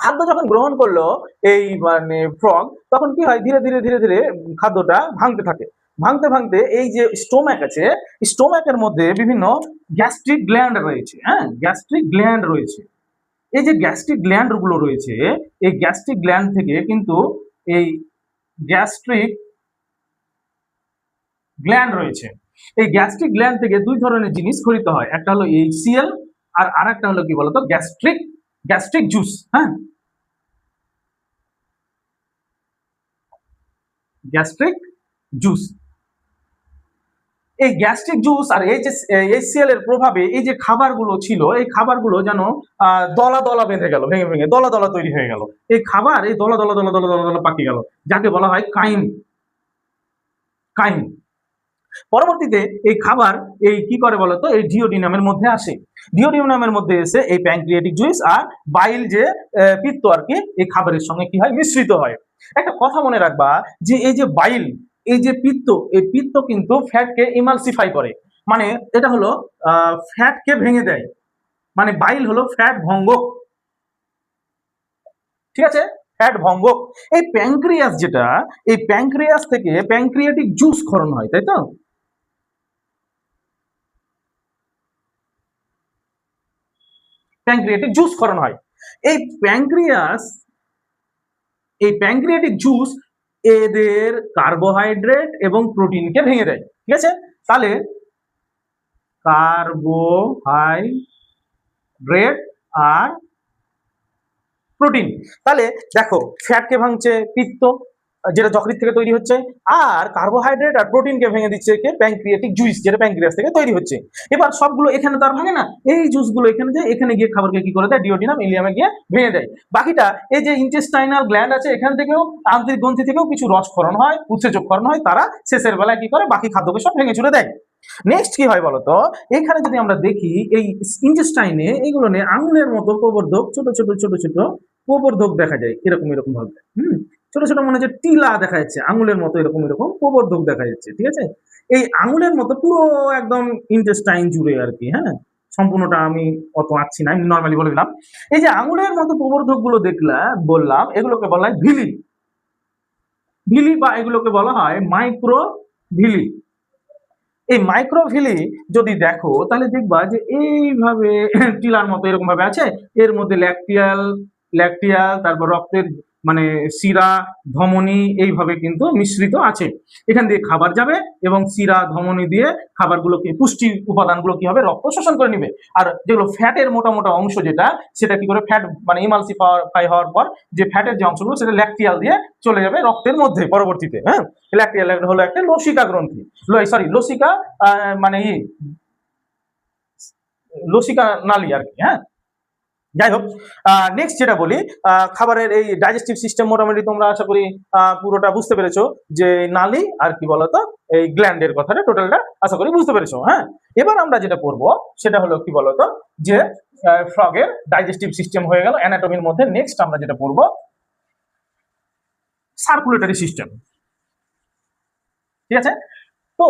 খাদ্য যখন গ্রহণ করলো এই মানে ফ্রগ, তখন কি হয়, ধীরে ধীরে ধীরে ধীরে খাদ্যটা ভাঙতে থাকে, ভাঙতে ভাঙতে এই যে স্টোম্যাক আছে, স্টোম্যাকের মধ্যে বিভিন্ন গ্যাস্ট্রিক গ্ল্যান্ড রয়েছে। হ্যাঁ, গ্যাস্ট্রিক গ্ল্যান্ড রয়েছে। এই যে গ্যাস্ট্রিক গ্ল্যান্ড গুলো রয়েছে, এই গ্যাস্ট্রিক গ্ল্যান্ড থেকে কিন্তু এই গ্যাস্ট্রিক গ্ল্যান্ড রয়েছে, এই গ্যাস্ট্রিক গ্ল্যান্ড থেকে দুই ধরনের জিনিস খরিত হয়, একটা হলো এইচসিএল আর আরেকটা হলো কি বলতো, গ্যাস্ট্রিক গ্যাস্ট্রিক জুস। হ্যাঁ, গ্যাস্ট্রিক জুস। এই গ্যাস্ট্রিক জুস আর এইচসিএল এর প্রভাবে এই যে খাবারগুলো ছিল, এই খাবারগুলো যেন দলা দলা বেঁধে গেল, ভেঙে ভেঙে দলা দলা তৈরি হয়ে গেল, এই খাবার এই দলা দলা দলা দলা দলা দলা পাকিয়ে গেল, যাকে বলা হয় কাইম, কাইম। পরবর্তীতে এই খাবার এই কি করে বলতো, এই ডিওডিনামের মধ্যে আসে, ডিওডিনামের মধ্যে এসে এই প্যাঙ্ক্রিয়াটিক জুইস আর বাইল যে পিত্ত আর কি, এই খাবারের সঙ্গে কি হয়, মিশ্রিত হয়। একটা কথা মনে রাখবা, যে এই যে বাইল, এই যে পিত্ত, এই পিত্ত কিন্তু ফ্যাটকে ইমালসিফাই করে, মানে এটা হলো ফ্যাটকে ভেঙে দেয়, মানে বাইল হলো ফ্যাট ভঙ্গক, ঠিক আছে, ফ্যাট ভঙ্গক। এই প্যাঙ্ক্রিয়াস যেটা, এই প্যাঙ্ক্রিয়াস থেকে প্যাঙ্ক্রিয়াটিক জুস ক্ষরণ হয়, তাই তো, প্যাঙ্ক্রিয়াটিক জুস ক্ষরণ হয়। এই প্যাঙ্ক্রিয়াস, এই প্যাঙ্ক্রিয়াটিক জুস এদের কার্বোহাইড্রেট এবং প্রোটিনকে ভেঙে দেয়, ঠিক আছে। তাহলে কার্বোহাইড্রেট আর প্রোটিন, তাহলে দেখো ফ্যাটকে ভাঙছে পিত্ত, যেটা যকৃৎ থেকে তৈরি হচ্ছে, আর কার্বোহাইড্রেট আর প্রোটিনকে ভেঙে দিচ্ছে কে, প্যাঙ্ক্রিয়াটিক জুইস, যেটা প্যাঙ্ক্রিয়াস থেকে তৈরি হচ্ছে। এবার সবগুলো এখানে তো আর ভাঙে না, এই জুসগুলো এখানে যায়, এখানে গিয়ে খাবারকে কি করে দেয়, ডিওডিনাম ইলিয়ামে গিয়ে ভেঙে দেয়। বাকিটা এই যে ইন্টেস্টাইনাল গ্ল্যান্ড আছে, এখান থেকেও আন্তরিক গ্রন্থি থেকেও কিছু রস ক্ষরণ হয়, উৎসেচক ক্ষরণ হয়, তারা শেষের বেলায় কি করে, বাকি খাদ্যকে সব ভেঙে চুরে দেয়। নেক্সট কি হয় বলতো, এখানে যদি আমরা দেখি এই ইন্টেস্টাইনে এইগুলো নিয়ে আঙুলের মতো প্রবর্ধক, ছোট ছোট ছোট ছোট প্রবর্ধক দেখা যায়, এরকম এরকম ভাবে। ছোট ছোট মনে হচ্ছে টিলা দেখা যাচ্ছে, আঙুলের মতো এরকম এরকম প্রবর্ধক দেখা যাচ্ছে, ঠিক আছে। এই আঙুলের মতো পুরো একদম ইন্টেস্টাইন জুড়ে আর কি। হ্যাঁ, সম্পূর্ণটা আমি অত আঁকছি না, আমি নর্মালি বলে দিলাম। এই যে আঙুলের মতো প্রবর্ধক গুলো বললাম, এগুলোকে বলা হয় ভিলি, ভিলি, বা এগুলোকে বলা হয় মাইক্রো ভিলি। এই মাইক্রোভিলি যদি দেখো, তাহলে দেখবা যে এইভাবে টিলার মতো এরকম ভাবে আছে, এর মধ্যে ল্যাকটিয়াল, ল্যাকটিয়াল, তারপর রক্তের মানে শিরা, ধমনী এইভাবে কিন্তু মিশ্রিত আছে। এখান দিয়ে খাবার যাবে এবং শিরা ধমনী দিয়ে খাবারগুলোকে, পুষ্টি উপাদানগুলো কি হবে, রক্ত শোষণ করে নিবে। আর যেগুলো ফ্যাটের মোটা মোটা অংশ যেটা, সেটা কি করে ফ্যাট মানে ইমালসিফাই হওয়ার পর যে ফ্যাটের যে অংশগুলো, সেটা ল্যাকটিয়াল দিয়ে চলে যাবে রক্তের মধ্যে পরবর্তীতে। হ্যাঁ, ল্যাকটিয়াল হলো একটা লসিকা গ্রন্থি, সরি লসিকা মানে লসিকা নালী আর কি। হ্যাঁ, যাই হোক, নেক্সট যেটা বলি, খাবারের এই ডাইজেস্টিভ সিস্টেম মোটামুটি তোমরা আশা করি পুরোটা বুঝতে পেরেছো, যে নালী আর কি বলতো এই গ্ল্যান্ডের কথাটা টোটালটা আশা করি বুঝতে পেরেছো। হ্যাঁ, এবার আমরা যেটা করব সেটা হলো কি বলতো, যে ফ্রগের ডাইজেস্টিভ সিস্টেম হয়ে গেল অ্যানাটমির মধ্যে। নেক্সট আমরা যেটা পড়ব সার্কুলেটরি সিস্টেম। ঠিক আছে, তো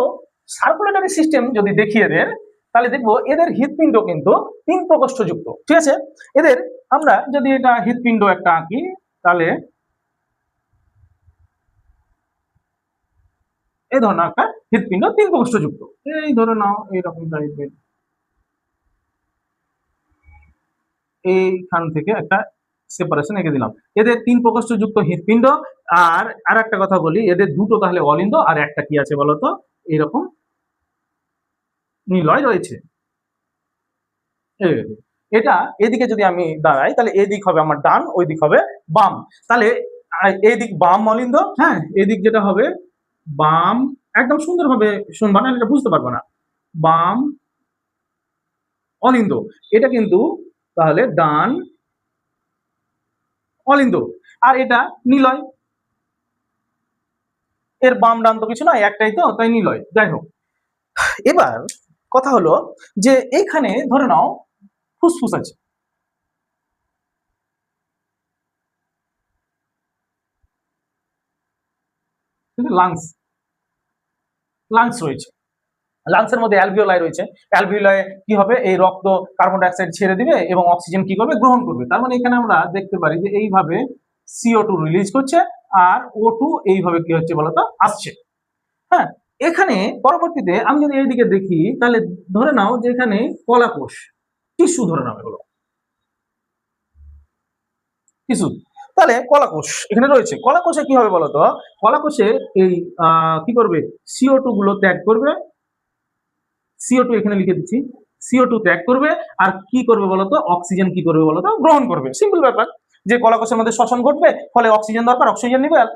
সার্কুলেটরি সিস্টেম যদি দেখি এদের, তাহলে দেখবো এদের হৃৎপিণ্ড কিন্তু 3 প্রকোষ্ঠযুক্ত। ঠিক আছে, এদের আমরা যদি এটা হৃৎপিণ্ড একটা আঁকি, তাহলে এই ধরনের একটা হৃৎপিণ্ড 3 প্রকোষ্ঠযুক্ত, এই ধরে নাও এইরকম টাইপের, এইখান থেকে একটা সেপারেশন এঁকে দিলাম। এদের 3 প্রকোষ্ঠযুক্ত হৃৎপিণ্ড। আর একটা কথা বলি, এদের দুটো তাহলে অলিন্দ আর একটা কি আছে বলতো, এরকম নিলয় রয়েছে। এটা এদিকে যদি আমি দাঁড়াই, তাহলে এদিক হবে আমার ডান, ওই দিক হবে বাম। তাহলে এই দিক বাম অলিন্দ, হ্যাঁ, এদিক যেটা হবে বাম, একদম সুন্দরভাবে শুনবা না, এটা বুঝতে পারবো না, বাম অলিন্দ। এটা কিন্তু তাহলে ডান অলিন্দ, আর এটা নিলয়। এর বাম ডান তো কিছু নয়, একটাই তো, তাই নিলয়। যাই হোক, এবার কথা হলো যে এইখানে ধরে নাও ফুসফুস আছে, লাংস লাংস রয়েছে, লাংসের মধ্যে অ্যালভিওলাই রয়েছে। অ্যালভিওলাই কি হবে, এই রক্ত কার্বন ডাইঅক্সাইড ছেড়ে দিবে এবং অক্সিজেন কি করবে, গ্রহণ করবে। তার মানে এখানে আমরা দেখতে পারি যে এইভাবে CO2 রিলিজ করছে আর O2 এইভাবে কি হচ্ছে বলতো আসছে। হ্যাঁ, এখানে পরবর্তীতে আমি যদি এইদিকে দেখি, তাহলে ধরে নাও যে এখানে কলাকোষ, টিস্যু ধরে নাও, এগুলো টিস্যু। তাহলে কলাকোষ এখানে রয়েছে। কলাকোষে কি হবে বলতো, কলাকোষে এই কি করবে, CO2 গুলো ত্যাগ করবে, CO2 এখানে লিখে দিচ্ছি, CO2 ত্যাগ করবে, আর কি করবে বলতো, অক্সিজেন কি করবে বলতো, গ্রহণ করবে। সিম্পল ব্যাপার, যে কলাকোষের মধ্যে শ্বসন ঘটবে, ফলে অক্সিজেন দরকার, অক্সিজেন নিবে আর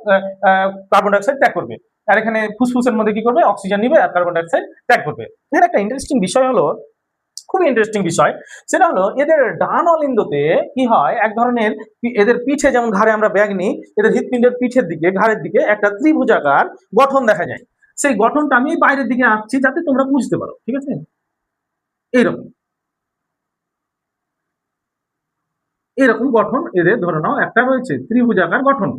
কার্বন ডাইঅক্সাইড ত্যাগ করবে। আর এখানে ফুসফুসের মধ্যে কি করবে, অক্সিজেন নিবে আর কার্বন ডাইঅক্সাইড ত্যাগ করবে। এর একটা ইন্টারেস্টিং বিষয় হলো, খুব ইন্টারেস্টিং বিষয়, সেটা হলো এদের ডান অলিন্দতে কি হয়, এক ধরনের এদের পিঠে যেমন ঘাড়ে আমরা ব্যাগ নিই, এদের হৃৎপিণ্ডের পিঠের দিকে, ঘাড়ের দিকে একটা ত্রিভুজাকার গঠন দেখা যায়। সেই গঠনটা আমি বাইরের দিকে আঁকছি যাতে তোমরা বুঝতে পারো। ঠিক আছে, এইরকম এরকম গঠন এদের ধরে নাও একটা রয়েছে, ত্রিভুজাকার গঠন।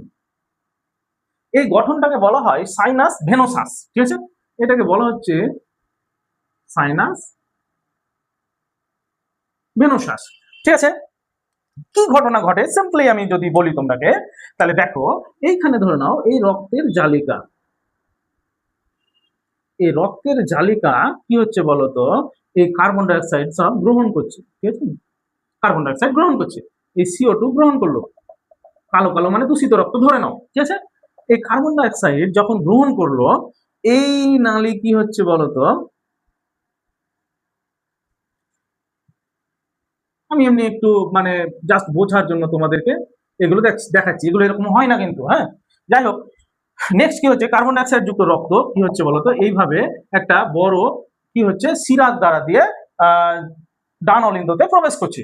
এই গঠনটাকে বলা হয় সাইনাস ভেনোসাস। ঠিক আছে, এটাকে বলা হচ্ছে সাইনাস ভেনোসাস। ঠিক আছে, কি ঘটনা ঘটে সিম্পলি আমি যদি বলি তোমাকে, তাহলে দেখো এইখানে ধরে নাও এই রক্তের জালিকা, এই রক্তের জালিকা কি হচ্ছে বলতো, এই কার্বন ডাইঅক্সাইড সব গ্রহণ করছে। ঠিক আছে, কার্বন ডাইঅক্সাইড গ্রহণ করছে, এই CO2 গ্রহণ করলো, কালো কালো মানে দূষিত রক্ত ধরে নাও। ঠিক আছে, এই কার্বন ডাইঅক্সাইড যখন গ্রহণ করলো, এই নালী কি হচ্ছে বলতো, আমি এমনি একটু মানে জাস্ট বোঝার জন্য তোমাদেরকে এগুলো দেখাচ্ছি, এগুলো এরকম হয় না কিন্তু। হ্যাঁ, যাই হোক, নেক্সট কি হচ্ছে, কার্বন ডাইঅক্সাইড যুক্ত রক্ত কি হচ্ছে বলতো, এইভাবে একটা বড় কি হচ্ছে সিরাজ দ্বারা দিয়ে ডান অলিন্দতে প্রবেশ করছে।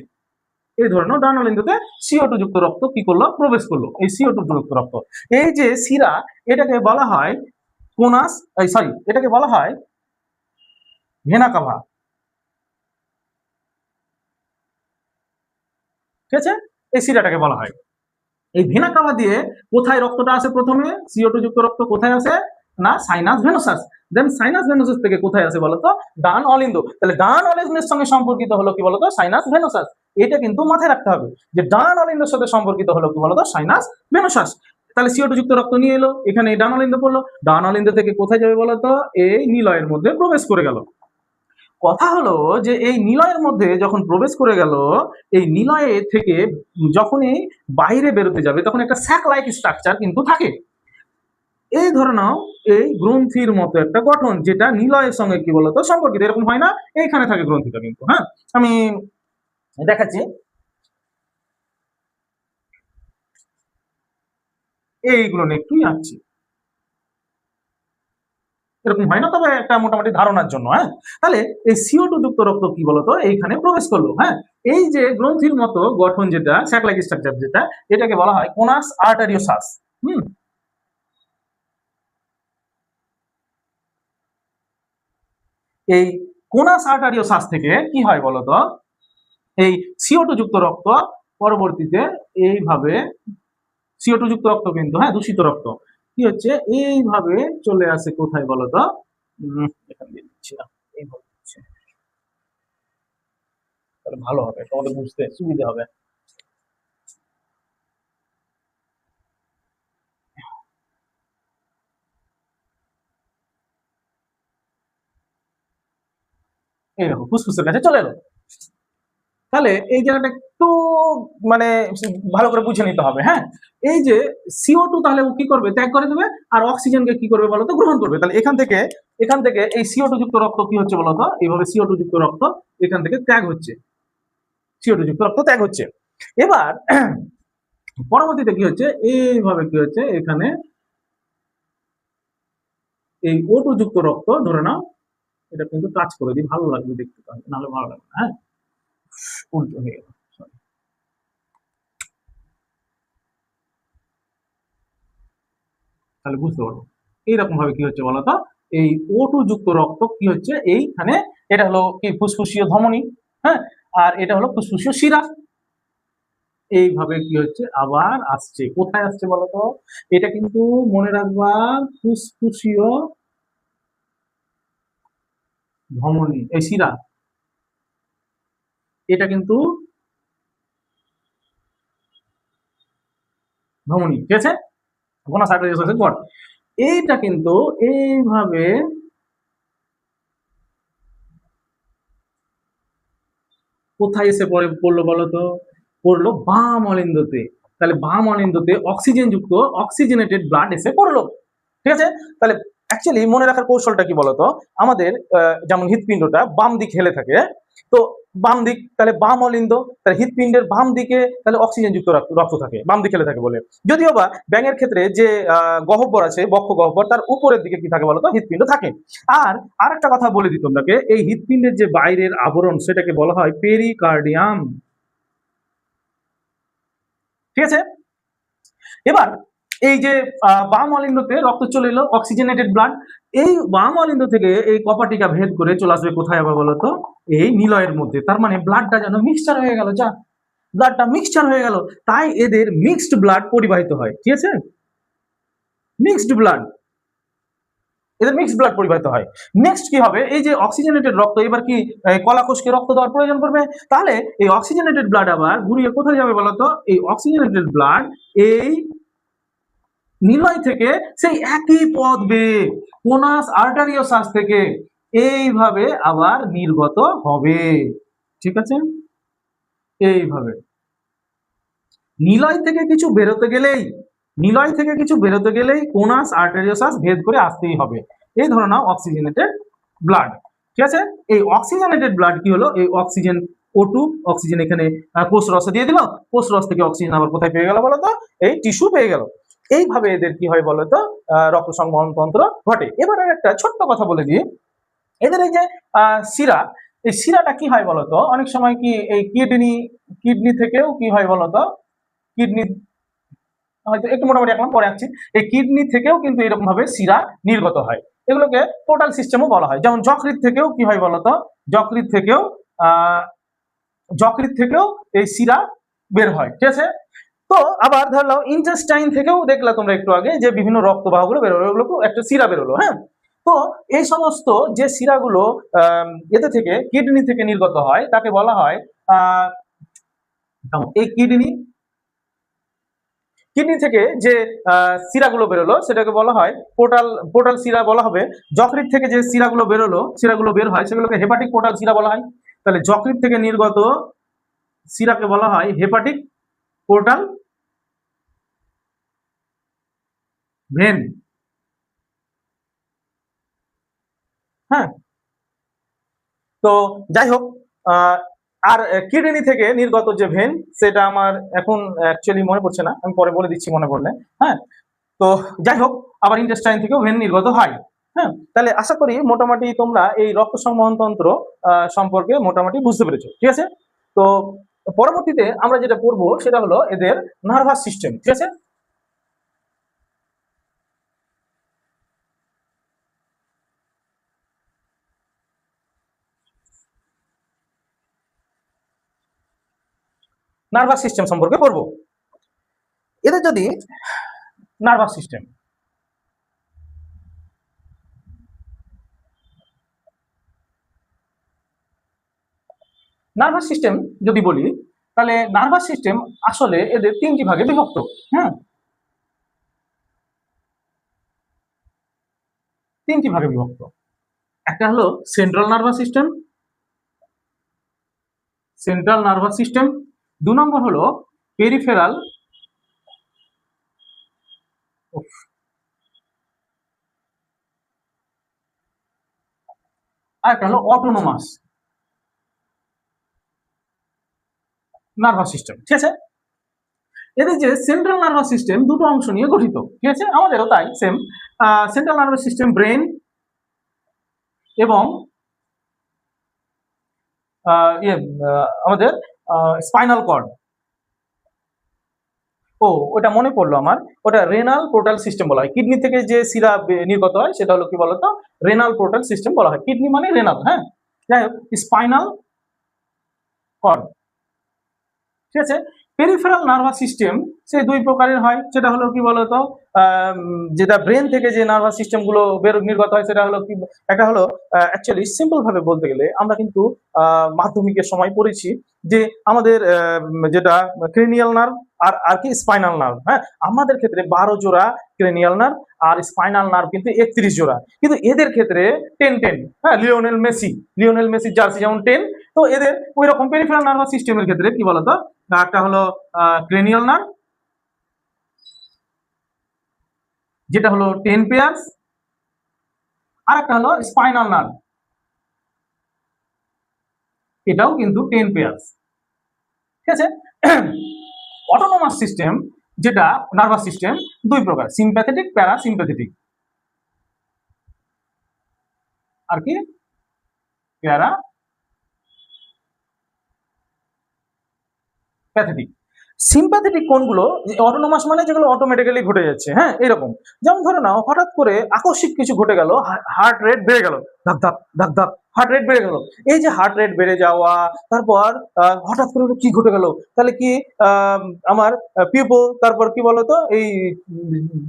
এই ধরনের ডান অলিন্দতে CO2 যুক্ত রক্ত কি করলো, প্রবেশ করলো। এই CO2 যুক্ত রক্ত, এই যে শিরা, এটাকে বলা হয় কোনাস, সরি, এটাকে বলা হয় ভেনা কাভা। ঠিক আছে, এই শিরাটাকে বলা হয়। এই ভেনা কাভা দিয়ে কোথায় রক্তটা আসে, প্রথমে CO2 যুক্ত রক্ত কোথায় আসে না, সাইনাস ভেনোসাস। দেন সাইনাস ভেনোসাস থেকে কোথায় আসে বলতো, ডান অলিন্দ। তাহলে ডান অলিন্দের সঙ্গে সম্পর্কিত হলো কি বলতো, সাইনাস ভেনোসাস। এটা কিন্তু মাথায় রাখতে হবে যে ডান অলিন্দের সাথে সম্পর্কিত হলো কি বলতো, সাইনাস ভেনোসাস। তাহলে CO2 যুক্ত রক্ত নিয়ে এলো, এখানে ডান অলিন্দ পড়লো, ডান অলিন্দ থেকে কোথায় যাবে বলতো, এই নিলয়ের মধ্যে প্রবেশ করে গেল। কথা হলো যে এই নিলয়ের মধ্যে যখন প্রবেশ করে গেল, এই নিলয়ে থেকে যখনই বাইরে বেরোতে যাবে, তখন একটা স্যাক লাইক স্ট্রাকচার কিন্তু থাকে। এই ধরে নাও এই গ্রন্থির মতো একটা গঠন, যেটা নিলয়ের সঙ্গে কি বলতো সম্পর্কিত। এরকম হয় না, এইখানে থাকে গ্রন্থিটা কিন্তু। হ্যাঁ, আমি দেখাচ্ছি, এইগুলো নিয়ে একটু আঁকছি, এরকম হয় না, তবে একটা মোটামুটি ধারণার জন্য। হ্যাঁ, তাহলে এই CO2 যুক্ত রক্ত কি বলতো এইখানে প্রবেশ করলো। হ্যাঁ, এই যে গ্রন্থির মতো গঠন যেটা স্যাক লাইক স্ট্রাকচার যেটা, এটাকে বলা হয় কোনাস আর্টারিওসাস। এই কোনাস আর্টারিওসাস থেকে কি হয় বলতো, এই CO2 যুক্ত রক্ত পরবর্তীতে এইভাবে CO2 যুক্ত রক্ত কিন্তু, হ্যাঁ, দূষিত রক্ত কি হচ্ছে এইভাবে চলে আসে কোথায় বলতো, এখান দিয়ে দিচ্ছি না, এইভাবে দিচ্ছি, তাহলে ভালো হবে, তোমাদের বুঝতে সুবিধা হবে। এই দেখো ফুসফুসের কাছে চলে এলো। তাহলে এই জায়গাটা একটু মানে ভালো করে বুঝে নিতে হবে, হ্যাঁ। এই যে CO2 তাহলে ও কি করবে, ত্যাগ করে দেবে, আর অক্সিজেনকে কি করবে বলতো, গ্রহণ করবে। তাহলে এখান থেকে এই CO2 যুক্ত রক্ত কি হচ্ছে বলতো, এইভাবে CO2 যুক্ত রক্ত এখান থেকে ত্যাগ হচ্ছে, CO2 যুক্ত রক্ত ত্যাগ হচ্ছে। এবার পরবর্তীতে কি হচ্ছে, এইভাবে কি হচ্ছে এখানে এই O2 যুক্ত রক্ত ধরে নাও, এটা কিন্তু টাচ করে দিই, ভালো লাগবে দেখতে, নাহলে ভালো লাগবে না, হ্যাঁ, উল্টো হয়ে গেল, তাহলে বুঝতে পারবো এইরকম ভাবে কি হচ্ছে বলতো, এই O2 যুক্ত রক্ত কি হচ্ছে এইখানে, এটা হলো কি ফুসফুসীয় ধমনী, হ্যাঁ, আর এটা হলো ফুসফুসীয় শিরা, এইভাবে কি হচ্ছে আবার আসছে, কোথায় আসছে বলতো, এটা কিন্তু মনে রাখবা ফুসফুসীয় ধমনী, এই শিরা, এটা কিন্তু ধমনী, ঠিক আছে, কোনা সার্কাইটিসের পর এইটা কিন্তু এইভাবে কোথায় এসে পড়লো বলতো, পড়লো বাম অলিন্দতে। তাহলে বাম অলিন্দতে অক্সিজেন যুক্ত অক্সিজেনেটেড ব্লাড এসে পড়লো, ঠিক আছে। তাহলে অ্যাকচুয়ালি মনে রাখার কৌশলটা কি বলতো, আমাদের যেমন হৃৎপিণ্ডটা বাম দিক হেলে থাকে, তো বাম দিক তাহলে বাম অলিন্দ, তাহলে হৃৎপিণ্ডের বাম দিকে তাহলে অক্সিজেন যুক্ত রক্ত থাকে, বাম দিকে হেলে থাকে বলে। যদিও বা ব্যাঙের ক্ষেত্রে যে গহ্বর আছে, বক্ষ গহ্বর, তার উপরের দিকে কি থাকে বলতো, হৃৎপিণ্ড থাকে। আর একটা কথা বলে দিই তোমাকে, এই হৃৎপিণ্ডের যে বাইরের আবরণ সেটাকে বলা হয় পেরিকার্ডিয়াম, ঠিক আছে। এবার এই যে বাম অলিন্দতে রক্ত চলে এলো অক্সিজেনেটেড ব্লাড, এই বাম অলিন্দ থেকে এই কপাটিকা ভেদ করে চলে আসবে কোথায় আবার বলতো, এই নিলয়ের মধ্যে। তার মানে ব্লাডটা যেন মিক্সচার হয়ে গেল, যা ব্লাডটা মিক্সচার হয়ে গেল, তাই এদের মিক্সড ব্লাড পরিবাহিত হয়, ঠিক আছে, মিক্সড ব্লাড, এদের মিক্সড ব্লাড পরিবাহিত হয়। নেক্সট কি হবে, এই যে অক্সিজেনেটেড রক্ত এবার কি কলাকোষকে রক্ত দেওয়ার প্রয়োজন পড়বে, তাহলে এই অক্সিজেনেটেড ব্লাড আবার ঘুরিয়ে কোথায় যাবে বলতো, এই অক্সিজেনেটেড ব্লাড এই নিলয় থেকে সেই একই পথ বেয়ে কোনাস আর্টারিওসাস থেকে এইভাবে আবার নির্গত হবে, ঠিক আছে। এইভাবে নিলয় থেকে কিছু বেরোতে গেলেই কোনাস আর্টারিওসাস ভেদ করে আসতেই হবে। এই ধরো নাও অক্সিজেনেটেড ব্লাড, ঠিক আছে। এই অক্সিজেনেটেড ব্লাড কি হলো, এই অক্সিজেন O2 অক্সিজেন এখানে কোষ রসে দিয়ে দিল, কোষ রস থেকে অক্সিজেন আবার কোথায় পেয়ে গেল বলতো, এই টিস্যু পেয়ে গেল। এইভাবে এদের কি হয় বলতো, রক্ত সংবহন তন্ত্র ঘটে। এবার আর একটা ছোট্ট কথা বলে দিই, এদের এই যে শিরা, এই শিরাটা কি হয় বলতো, অনেক সময় কি এই কিডনি থেকেও কি হয় বলতো, কিডনি হয়তো একটু মোটামুটি এখন পরে আসছি, এই কিডনি থেকেও কিন্তু এরকম ভাবে শিরা নির্গত হয়, এগুলোকে পোর্টাল সিস্টেমও বলা হয়। যেমন যকৃৎ থেকেও কি হয় বলতো, যকৃৎ থেকেও আহ যকৃৎ থেকেও এই শিরা বের হয়, ঠিক আছে। তো আবার ধরলাম ইন্টেস্টাইন থেকেও দেখলা তোমরা একটু আগে যে বিভিন্ন রক্তবাহগুলো বেরোলো, ওগুলো একটা শিরা বেরোলো, হ্যাঁ। তো এই সমস্ত যে শিরাগুলো এতে থেকে কিডনি থেকে নির্গত হয় তাকে বলা হয় এই কিডনি থেকে যে শিরাগুলো বেরোলো সেটাকে বলা হয় পোর্টাল শিরা বলা হবে। যকৃৎ থেকে যে শিরাগুলো বের হয় সেগুলোকে হেপাটিক পোর্টাল শিরা বলা হয়। তাহলে যকৃৎ থেকে নির্গত শিরাকে বলা হয় হেপাটিক পোর্টাল ভেন, হ্যাঁ। তো যাই হোক, আর কিডনি থেকে নির্গত যে ভেন সেটা আমার এখন অ্যাকচুয়ালি মনে পড়ছে না, আমি পরে বলে দিচ্ছি মনে পড়লে, হ্যাঁ। তো যাই হোক, আবার ইন্টেস্টাইন থেকেও ভেন নির্গত হয়, হ্যাঁ। তাহলে আশা করি মোটামুটি তোমরা এই রক্ত সংবহন তন্ত্র সম্পর্কে মোটামুটি বুঝতে পেরেছো, ঠিক আছে। তো পরবর্তীতে আমরা যেটা পড়বো সেটা হলো এদের নার্ভাস সিস্টেম, ঠিক আছে। নার্ভাস সিস্টেম সম্পর্কে পড়বো। এদের যদি নার্ভাস সিস্টেম, নার্ভাস সিস্টেম যদি বলি তাহলে নার্ভাস সিস্টেম আসলে এদের তিনটি ভাগে বিভক্ত। হ্যাঁ, তিনটি ভাগে বিভক্ত। একটা হলো central nervous system, central nervous system. 2 নম্বর হলো পেরিফেরাল, আর একটা হলো অটোনোমাস নার্ভাস সিস্টেম, ঠিক আছে। এদের যে সেন্ট্রাল নার্ভাস সিস্টেম দুটো অংশ নিয়ে গঠিত, ঠিক আছে, আমাদেরও তাই same. Central nervous system brain এবং আমাদের স্পাইনাল কর্ড। ও ওটা মনে পড়লো আমার, ওটা রেনাল পোর্টাল সিস্টেম বলা হয়। কিডনি থেকে যে শিরা নির্গত হয় সেটা হলো কি বলতো, রেনাল পোর্টাল সিস্টেম বলা হয়। কিডনি মানে রেনাল, হ্যাঁ। যাই হোক, স্পাইনাল কর্ড, ঠিক আছে। পেরিফেরাল নার্ভাস সিস্টেম সে দুই প্রকারের হয়, সেটা হলো কি বলতো, যেটা ব্রেন থেকে যে নার্ভাস সিস্টেম গুলো নির্গত হয় সেটা হলো কি, একটা হলো অ্যাকচুয়ালি সিম্পল ভাবে বলতে গেলে আমরা কিন্তু মাধ্যমিকের সময় পড়েছি যে আমাদের যেটা ক্রেনিয়াল নার্ভ আর আর কি স্পাইনাল নার্ভ। হ্যাঁ, আমাদের ক্ষেত্রে 12 জোড়া ক্রেনিয়াল নার্ভ আর স্পাইনাল নার্ভ কিন্তু 31 জোড়া, কিন্তু এদের ক্ষেত্রে 10 হ্যাঁ, লিওনেল মেসি জার্সি যেমন 10, তো এদের ওই রকম পেরিফেরাল নার্ভাস সিস্টেমের ক্ষেত্রে কি বলতো, একটা হলো ক্রেনিয়াল নার্ভ যেটা হলো 10 পেয়ার্স, আর একটা হলো স্পাইনাল নার্ভ, এটাও কিন্তু 10 পেয়ার্স, ঠিক আছে। অটোনোমাস সিস্টেম যেটা নার্ভাস সিস্টেম দুই প্রকার, সিম্প্যাথেটিক, প্যারাসিম্প্যাথেটিক। আর কি প্যারাপ্যাথেটিক। সিম্প্যাথেটিক কোনগুলো, অটোনোমাস মানে যেগুলো অটোমেটিক্যালি ঘটে যাচ্ছে, হ্যাঁ, এরকম। যেমন ধরো না, হঠাৎ করে আকস্মিক কিছু ঘটে গেল, হার্ট রেট বেড়ে গেল, ধাক ধাক ধাক ধাক, হার্ট রেট বেড়ে গেল। এই যে হার্ট রেট বেড়ে যাওয়া, তারপর হঠাৎ করে কি ঘটে গেল, তাহলে কি আমার পিপল, তারপর কি বলতো এই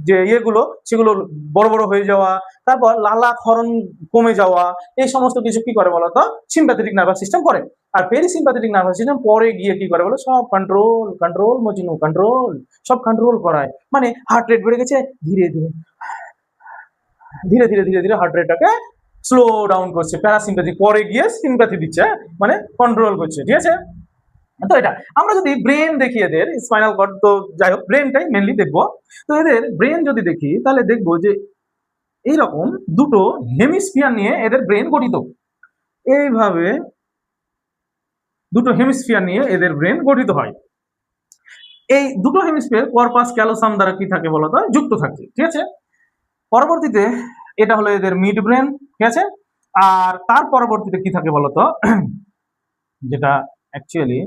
যে ইয়েগুলো সেগুলো বড় বড় হয়ে যাওয়া, তারপর লালা ক্ষরণ কমে যাওয়া, এই সমস্ত কিছু কি করে বলতো, সিম্প্যাথেটিক নার্ভাস সিস্টেম করে। আর পেরিসিম্প্যাথেটিক নার্ভাস সিস্টেম পরে গিয়ে কি করে বলো, সব কন্ট্রোল কন্ট্রোল মজিনু কন্ট্রোল, সব কন্ট্রোল করায়। মানে হার্ট রেট বেড়ে গেছে, ধীরে ধীরে ধীরে ধীরে ধীরে ধীরে হার্ট রেটটাকে স্লো ডাউন করছে, প্যারাসিম্প্যাথি পরে গিয়ে সিম্প্যাথি দিচ্ছে, মানে কন্ট্রোল করছে, ঠিক আছে। তো এটা আমরা যদি ব্রেন দেখি, এদের স্পাইনাল কর্ড, তো যাই হোক ব্রেনটাই মেনলি দেখবো। তো এদের ব্রেন যদি দেখি তাহলে দেখবো যে এইরকম দুটো হেমিস্ফিয়ার নিয়ে এদের ব্রেন গঠিত। এইভাবে দুটো হেমিস্ফিয়ার নিয়ে এদের ব্রেন গঠিত হয়। এই দুটো হেমিস্ফিয়ার কর্পাস ক্যালোসাম দ্বারা কি থাকে বলতো, যুক্ত থাকে, ঠিক আছে। পরবর্তীতে এটা হলো এদের মিড ব্রেন, ঠিক আছে। আর তার পরবর্তীতে কি থাকে বলতো, যেটা অ্যাকচুয়ালি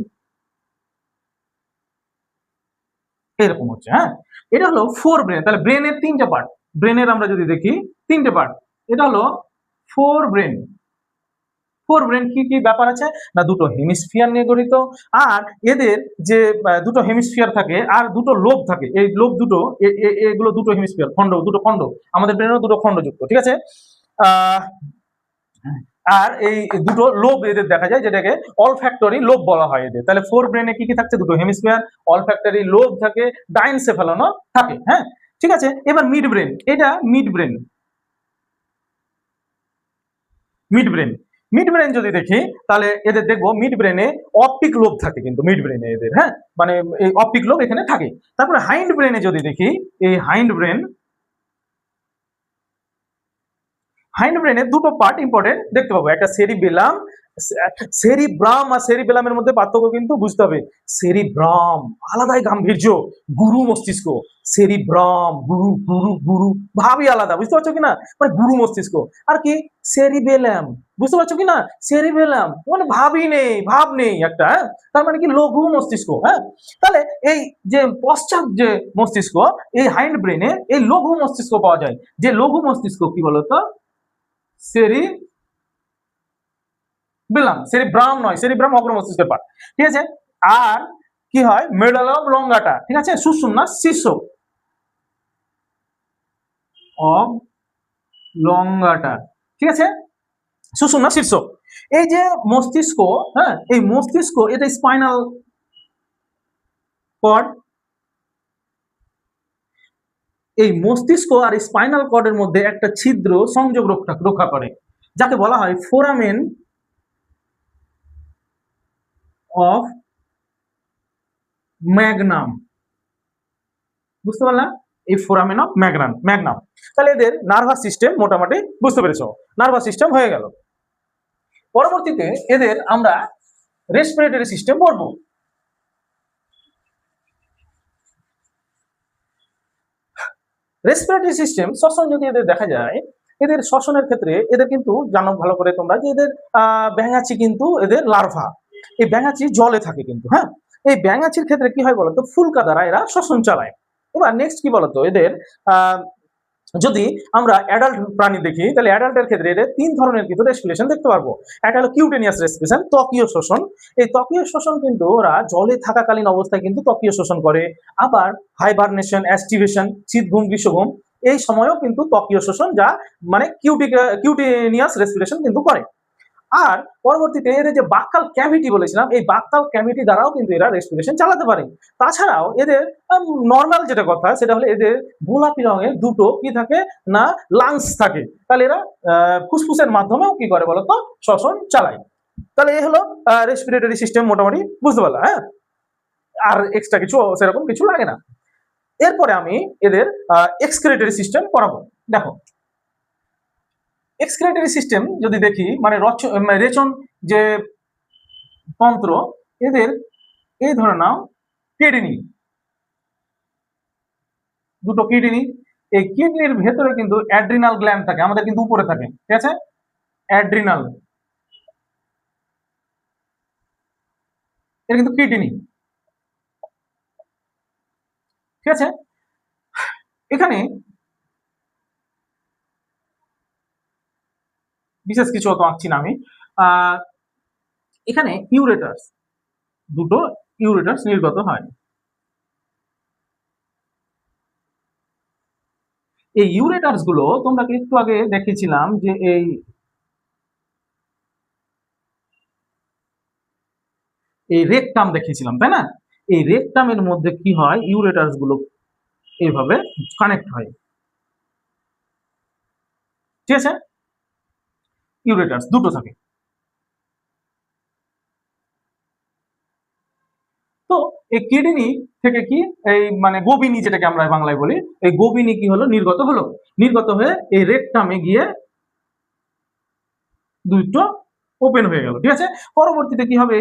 এরকম হচ্ছে, হ্যাঁ, এটা হলো ফোর ব্রেন। তাহলে ব্রেনের তিনটে পার্ট, ব্রেনের আমরা যদি দেখি তিনটে পার্ট, এটা হলো ফোর ব্রেন। ফোর ব্রেন কি কি ব্যাপার আছে না, দুটো হেমিস্ফিয়ার নিয়ে গঠিত। আর এদের যে দুটো হেমিস্ফিয়ার থাকে আর দুটো লোব থাকে, এই লোব দুটো এগুলো দুটো হেমিস্ফিয়ার, খণ্ড, দুটো খণ্ড, আমাদের ব্রেনেরও দুটো খণ্ড যুক্ত, ঠিক আছে। আর এই দুটো লোব এদের দেখা যায়, যেটাকে অলফ্যাক্টরি লোব বলা হয় এদের। তাহলে ফোর ব্রেনে কি কি থাকছে, দুটো হেমিস্ফিয়ার, অলফ্যাক্টরি লোব থাকে, ডাইনসেফালনও থাকে, হ্যাঁ, ঠিক আছে। এবার মিড ব্রেন, এটা mid brain, mid brain, mid brain যদি দেখি তাহলে এদের দেখবো মিড ব্রেনে অপটিক লোব থাকে, কিন্তু মিড ব্রেনে এদের, হ্যাঁ, মানে এই অপটিক লোব এখানে থাকে। তারপরে হাইন্ড ব্রেনে যদি দেখি, এই হাইন্ড ব্রেনে দুটো পার্ট ইম্পর্টেন্ট দেখতে পাবো, একটা সেরিবেলাম, সেরিব্রাম আর সেরিবেলামের মধ্যে পার্থক্য কিন্তু বুঝতে হবে। সেরিব্রাম আলাদাই গাম্ভীর্য, গুরু মস্তিষ্ক। সেরিব্রাম গুরু গুরু গুরু, ভাবই আলাদা, বুঝতে পারছো কিনা, মানে গুরু মস্তিষ্ক। আর কি সেরিবেলাম, বুঝতে পারছো কিনা, সেরিবেলাম মানে ভাবই নেই, ভাব নেই একটা, হ্যাঁ, তার মানে কি লঘু মস্তিষ্ক। হ্যাঁ, তাহলে এই যে পশ্চাৎ যে মস্তিষ্ক, এই হাইন্ড ব্রেনে এই লঘু মস্তিষ্ক পাওয়া যায়। যে লঘু মস্তিষ্ক কি বলতো, সেরি বেলাম, সেরিব্রাম নয়, সেরিব্রাম অগ্র মস্তিষ্কের পার্ট, ঠিক আছে। আর কি হয়, মেডালম লঙ্গাটা, ঠিক আছে, সুষুম্না শীর্ষ অব লঙ্গাটা, ঠিক আছে, সুষুম্না শীর্ষ। এই যে মস্তিষ্ক, হ্যাঁ, এই মস্তিষ্ক এটা স্পাইনাল কর্ড, এই মস্তিষ্ক আর স্পাইনাল কর্ডের মধ্যে একটা ছিদ্র সংযোগ রক্ষা করে, যাকে বলা হয় ফোরামেন অফ ম্যাগনাম, বুঝতে পারলাম, এই ফোরামেন অফ ম্যাগনাম। তাহলে এদের নার্ভাস সিস্টেম মোটামুটি বুঝতে পেরেছো, নার্ভাস সিস্টেম হয়ে গেল। পরবর্তীতে এদের আমরা রেসপিরেটরি সিস্টেম পড়বো। রেসপিরেটরি সিস্টেম শ্বসন যদি এদের দেখা যায়, এদের শ্বসনের ক্ষেত্রে এদের কিন্তু জানো ভালো করে তোমরা যে এদের ব্যাঙাচি কিন্তু এদের লার্ভা, এই ব্যাঙাচি জলে থাকে কিন্তু, হ্যাঁ, এই ব্যাঙাচির ক্ষেত্রে কি হয় বলতো, ফুলকা দ্বারা এরা শ্বসন চালায়। এবার নেক্সট কি বলতো, এদের যদি আমরা অ্যাডাল্ট প্রাণী দেখি, তাহলে অ্যাডাল্টের ক্ষেত্রে এদের তিন ধরনের কিন্তু রেসপিরেশন দেখতে পারবো। একটা হলো কিউটেনিয়াস রেসপিরেশন, ত্বকীয় শোষণ। এই ত্বকীয় শোষণ কিন্তু ওরা জলে থাকাকালীন অবস্থায় কিন্তু ত্বকীয় শোষণ করে। আবার হাইবারনেশন, অ্যাস্টিভেশন, শীত ঘুম, গ্রীষ্ম ঘুম, এই সময়ও কিন্তু ত্বকীয় শোষণ, যা মানে কিউটেনিয়াস রেসপিরেশন কিন্তু করে। আর পরবর্তীতে এদের যে বাক্কাল ক্যাভিটি বলেছিলাম, এই বাক্কাল ক্যাভিটি দ্বারাও কিন্তু এরা রেসপিরেশন চালাতে পারে। তাছাড়াও এদের নর্মাল যেটা কথা, সেটা হলো এদের গোলাপি রঙের দুটো কি থাকে না, লাংস থাকে। তাহলে এরা ফুসফুসের মাধ্যমেও কি করে বলতো, শ্বসন চালায়। তাহলে এই হলো রেসপিরেটরি সিস্টেম, মোটামুটি বুঝতে পারলাম। হ্যাঁ, আর এক্সট্রা কিছু সেরকম কিছু লাগে না। এরপরে আমি এদের এক্সক্রিটরি সিস্টেম পড়াবো। দেখো, এক্সক্রিটরি সিস্টেম যদি দেখি, মানে রেচন যে তন্ত্র, এদের এই ধরে নাও কিডনি, দুটো কিডনি, এই কিডনির ভেতরে কিন্তু অ্যাড্রিনাল গ্ল্যান্ড থাকে, আমাদের কিন্তু উপরে থাকে, ঠিক আছে, অ্যাড্রিনাল, এটা কিন্তু কিডনি, ঠিক আছে। এখানে বিশেষ কিছু অত আঁকছি না আমি। এখানে ইউরেটাস, দুটো ইউরেটাস নির্গত হয়। এই ইউরেটাস গুলো তোমরা একটু আগে দেখেছিলাম যে এই রেকটাম দেখেছিলাম, তাই না। এই রেকটামের মধ্যে কি হয়, ইউরেটাস গুলো এইভাবে কানেক্ট হয়, ঠিক আছে, ইউরেটাস দুটো থাকে। তো এই কিডনি থেকে কি, এই মানে গোবিনী যেটাকে আমরা বাংলায় বলি, এই গোবিনী কি হলো, নির্গত হয়ে এই রেকটামে গিয়ে দুটো ওপেন হয়ে গেল, ঠিক আছে। পরবর্তীতে কি হবে,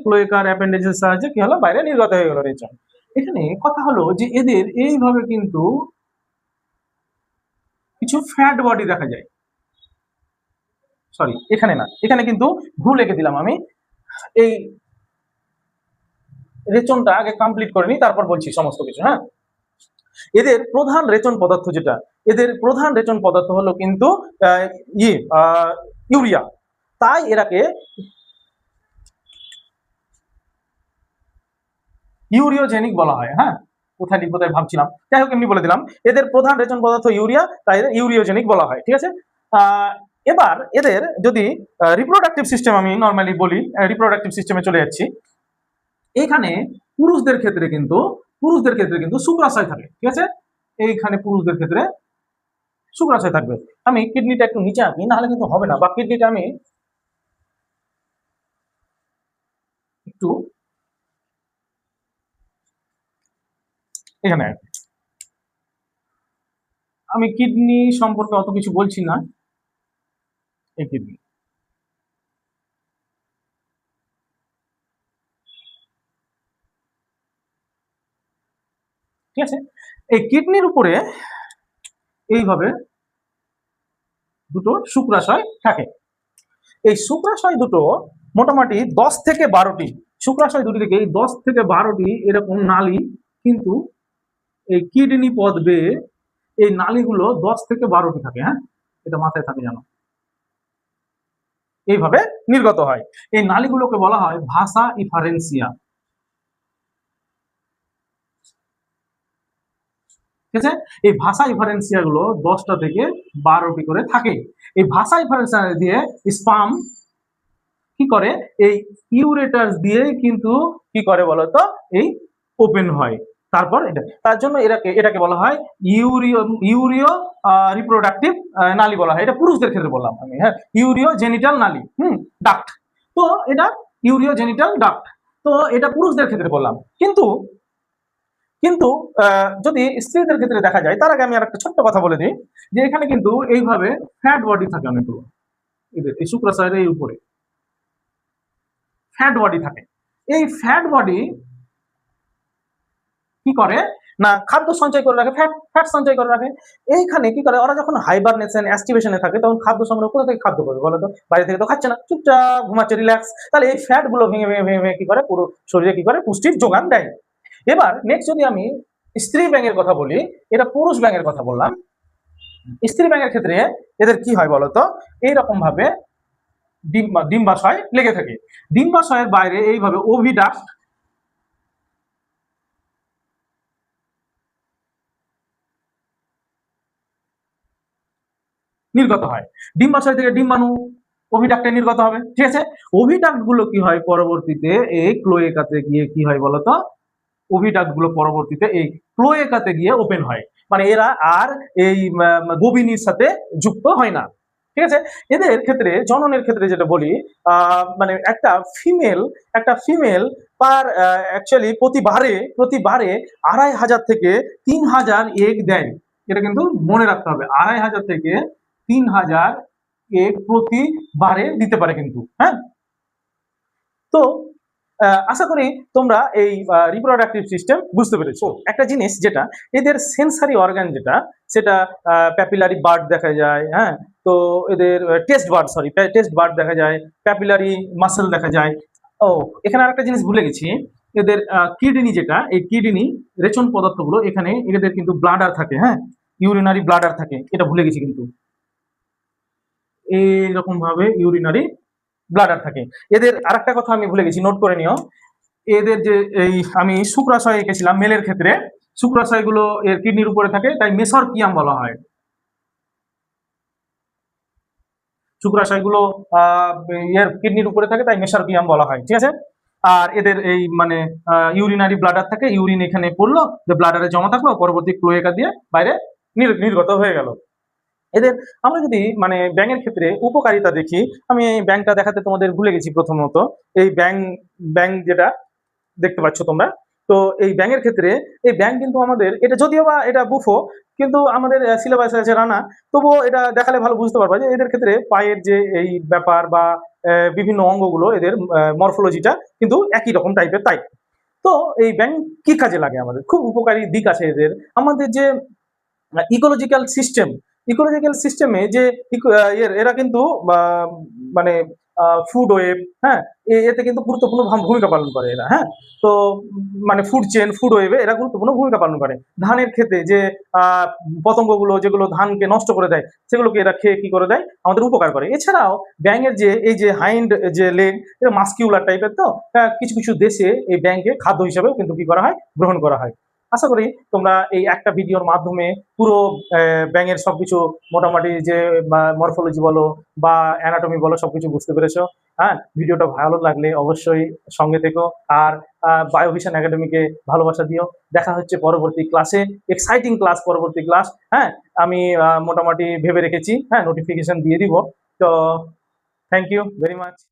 ক্লোয়েকার অ্যাপেন্ডেজের সাহায্যে কি হলো, বাইরে নির্গত হয়ে গেল রেচন। এখানে কথা হলো যে এদের এইভাবে কিন্তু কিছু ফ্যাট বডি দেখা যায়, সরি এখানে না, এখানে কিন্তু ভুল লিখে দিলাম আমি, এই রেচনটা আগে কমপ্লিট করে নি, তারপর বলছি সমস্ত কিছু। হ্যাঁ, এদের প্রধান রেচন পদার্থ যেটা, এদের প্রধান রেচন পদার্থ হলো কিন্তু ইউরিয়া। তাই এরাকে ইউরিওজেনিক বলা হয়। হ্যাঁ, কোথায় লিখবো তাই ভাবছিলাম, যাই হোক এমনি বলে দিলাম, এদের প্রধান রেচন পদার্থ ইউরিয়া, তাই এদের ইউরিওজেনিক বলা হয়, ঠিক আছে। এবার এদের যদি রিপ্রোডাক্টিভ সিস্টেম আমি নর্মালি বলি, রিপ্রোডাক্টিভ সিস্টেমে চলে যাচ্ছি। এইখানে পুরুষদের ক্ষেত্রে কিন্তু শুক্রাশয় থাকে, ঠিক আছে, এইখানে পুরুষদের ক্ষেত্রে শুক্রাশয় থাকবে। আমি কিডনিটা একটু নিচে আঁকি, নাহলে কিন্তু হবে না, বা কিডনিটা আমি একটু এখানে আমি কিডনি সম্পর্কে অত কিছু বলছি না। এই কিডনি, ঠিক আছে। এই কিডনির উপরে এইভাবে দুটো শুক্রাশয় থাকে। এই শুক্রাশয় দুটো মোটামুটি 10 থেকে 12টি, শুক্রাশয় দুটি থেকে এই 10 থেকে 12টি এরকম নালী কিন্তু এই কিডনি পথ বেয়ে এই নালীগুলো 10 থেকে 12টি থাকে। হ্যাঁ, এটা মাথায় থাকে জানো, এইভাবে নির্গত হয়। এই নালীগুলোকে বলা হয় ভাসা ইফারেন্সিয়া। ঠিক আছে, এই ভাষা ইফারেন্সিয়া গুলো 10টা থেকে 12টি করে থাকে। এই ভাষা ইফারেন্সিয়া দিয়ে স্পাম কি করে, এই ইউরেটাস দিয়ে কিন্তু কি করে বলতো, এই ওপেন হয়। তারপর এটা, তার জন্য এটাকে বলা হয় ইউরিও রিপ্রোডাক্টিভ নালী বলা হয়। এটা পুরুষদের ক্ষেত্রে বললাম আমি। হ্যাঁ, ইউরিও জেনিটাল নালী, ডাক্ট। তো এটা ইউরিও জেনিটাল ডাক্ট, তো এটা পুরুষদের ক্ষেত্রে বললাম। কিন্তু কিন্তু যদি স্ত্রীদের ক্ষেত্রে দেখা যায়, তার আগে আমি আর একটা ছোট্ট কথা বলে দিই, যে এখানে কিন্তু এইভাবে ফ্যাট বডি থাকে অনেকগুলো, এদের এই শুক্রাশয়ের এই উপরে ফ্যাট বডি থাকে। এই ফ্যাট বডি কি করে না, খাদ্য সঞ্চয় করে রাখে, ফ্যাট সঞ্চয় করে রাখে। এইখানে কি করে, ওরা যখন হাইবারনেশন অ্যাক্টিভেশনে থাকে তখন খাদ্য সংগ্রহ কোথা থেকে খাদ্য করবে বলো তো, বাইরে থেকে তো খাচ্ছে না, চুপচাপ ঘুমাচ্ছে, রিল্যাক্স। তাহলে এই ফ্যাট গুলো ভেঙে ভেঙে ভেঙে ভেঙে কি করে পুরো শরীরে কি করে পুষ্টির যোগান দেয়। এবার নেক্সট যদি আমি স্ত্রী ব্যাঙের কথা বলি, এটা পুরুষ ব্যাঙের কথা বললাম। স্ত্রী ব্যাঙের ক্ষেত্রে এদের কি হয় বলতো, এইরকম ভাবে ডিম্বাশয় লেগে থাকে। ডিম্বাশয়ের বাইরে এইভাবে ওভিডাক্ট নির্গত হয়। ডিম্বাশয় থেকে ডিম্বাণু ওভিডাক্টে নির্গত হবে। ঠিক আছে, ওভিডাক্ট গুলো কি হয় পরবর্তীতে এই ক্লোয়েকাতে গিয়ে কি হয় বলতো, ওভিডাক্ট গুলো পরবর্তীতে এই ক্লোয়েকাতে গিয়ে ওপেন হয়। মানে এরা আর এই গভীনির সাথে যুক্ত হয় না। ঠিক আছে, এদের ক্ষেত্রে জননের ক্ষেত্রে যেটা বলি, মানে একটা ফিমেল পার অ্যাকচুয়ালি প্রতিবারে 2500 থেকে 3000 এগ দেয়। এটা কিন্তু মনে রাখতে হবে, 2500 থেকে 3000 এগ প্রতিবারে দিতে পারে কিন্তু। হ্যাঁ, তো আশা করি তোমরা এই রিপ্রোডাক্টিভ সিস্টেম বুঝতে পেরেছো। একটা জিনিস যেটা এদের সেন্সারি অর্গান যেটা, সেটা প্যাপিলারি বার্ড দেখা যায়। হ্যাঁ, তো এদের টেস্ট বার্ড দেখা যায়, প্যাপিলারি মাসেল দেখা যায়। ও, এখানে আরেকটা জিনিস ভুলে গেছি, এদের কিডনি যেটা, এই কিডনি রেচন পদার্থগুলো এখানে এদের কিন্তু ব্লাডার থাকে। হ্যাঁ, ইউরিনারি ব্লাডার থাকে, এটা ভুলে গেছি কিন্তু। এইরকম ভাবে ইউরিনারি ব্লাডার থাকে। এদের আরেকটা কথা আমি ভুলে গেছি, নোট করে নিও। এদের যে এই আমি শুক্রাশয় এঁকেছিলাম মেলের ক্ষেত্রে, শুক্রাশয় গুলো এর কিডনির উপরে থাকে, তাই মেসরকিয়াম বলা হয়। শুক্রাশয় গুলো এর কিডনির উপরে থাকে, তাই মেসরকিয়াম বলা হয়। ঠিক আছে, আর এদের এই মানে ইউরিনারি ব্লাডার থাকে, ইউরিন এখানে পড়লো, যে ব্লাডারে জমা থাকলো, পরবর্তী ক্লোয়েকা দিয়ে বাইরে নির্গত হয়ে গেল। এদের আমরা যদি মানে ব্যাঙের ক্ষেত্রে উপকারিতা দেখি, আমি এই ব্যাংকটা দেখাতে তোমাদের ভুলে গেছি। প্রথমত এই ব্যাং যেটা দেখতে পাচ্ছ তোমরা, তো এই ব্যাঙের ক্ষেত্রে এই ব্যাঙ কিন্তু আমাদের, এটা যদিও বা এটা বুফো, কিন্তু আমাদের সিলেবাসে আছে রানা, তবুও এটা দেখালে ভালো বুঝতে পারবা যে এদের ক্ষেত্রে পায়ের যে এই ব্যাপার বা বিভিন্ন অঙ্গগুলো, এদের মরফোলজিটা কিন্তু একই রকম টাইপের। তাই তো এই ব্যাঙ কি কাজে লাগে, আমাদের খুব উপকারী দিক আছে এদের। আমাদের যে ইকোলজিক্যাল সিস্টেম, ইকোলজিক্যাল সিস্টেমে যে এরা কিন্তু মানে ফুড ওয়েব, হ্যাঁ, এতে কিন্তু গুরুত্বপূর্ণ ভূমিকা পালন করে এরা। হ্যাঁ, তো মানে ফুড চেন, ফুড ওয়েবে এরা গুরুত্বপূর্ণ ভূমিকা পালন করে। ধানের ক্ষেতে যে পতঙ্গগুলো যেগুলো ধানকে নষ্ট করে দেয়, সেগুলোকে এরা খেয়ে কি করে দেয়, আমাদের উপকার করে। এছাড়াও ব্যাঙের যে এই যে হাইন্ড যে লেগ, এটা মাস্কিউলার টাইপের, তো কিছু কিছু দেশে এই ব্যাঙকে খাদ্য হিসেবেও কিন্তু কি করা হয়, গ্রহণ করা হয়। আশা করি তোমরা এই একটা ভিডিওর মাধ্যমে পুরো ব্যাঙের সবকিছু মোটামুটি যে মরফোলজি বলো বা অ্যানাটমি বলো সবকিছু বুঝতে পেরেছো। হ্যাঁ, ভিডিওটা ভালো লাগলে অবশ্যই সঙ্গে থেকো, আর বায়োভিশন একাডেমিকে ভালোবাসা দিও। দেখা হচ্ছে পরবর্তী ক্লাসে, এক্সাইটিং ক্লাস, পরবর্তী ক্লাস। হ্যাঁ, আমি মোটামুটি ভেবে রেখেছি, হ্যাঁ, নোটিফিকেশন দিয়ে দিব। তো থ্যাংক ইউ ভেরি মাচ।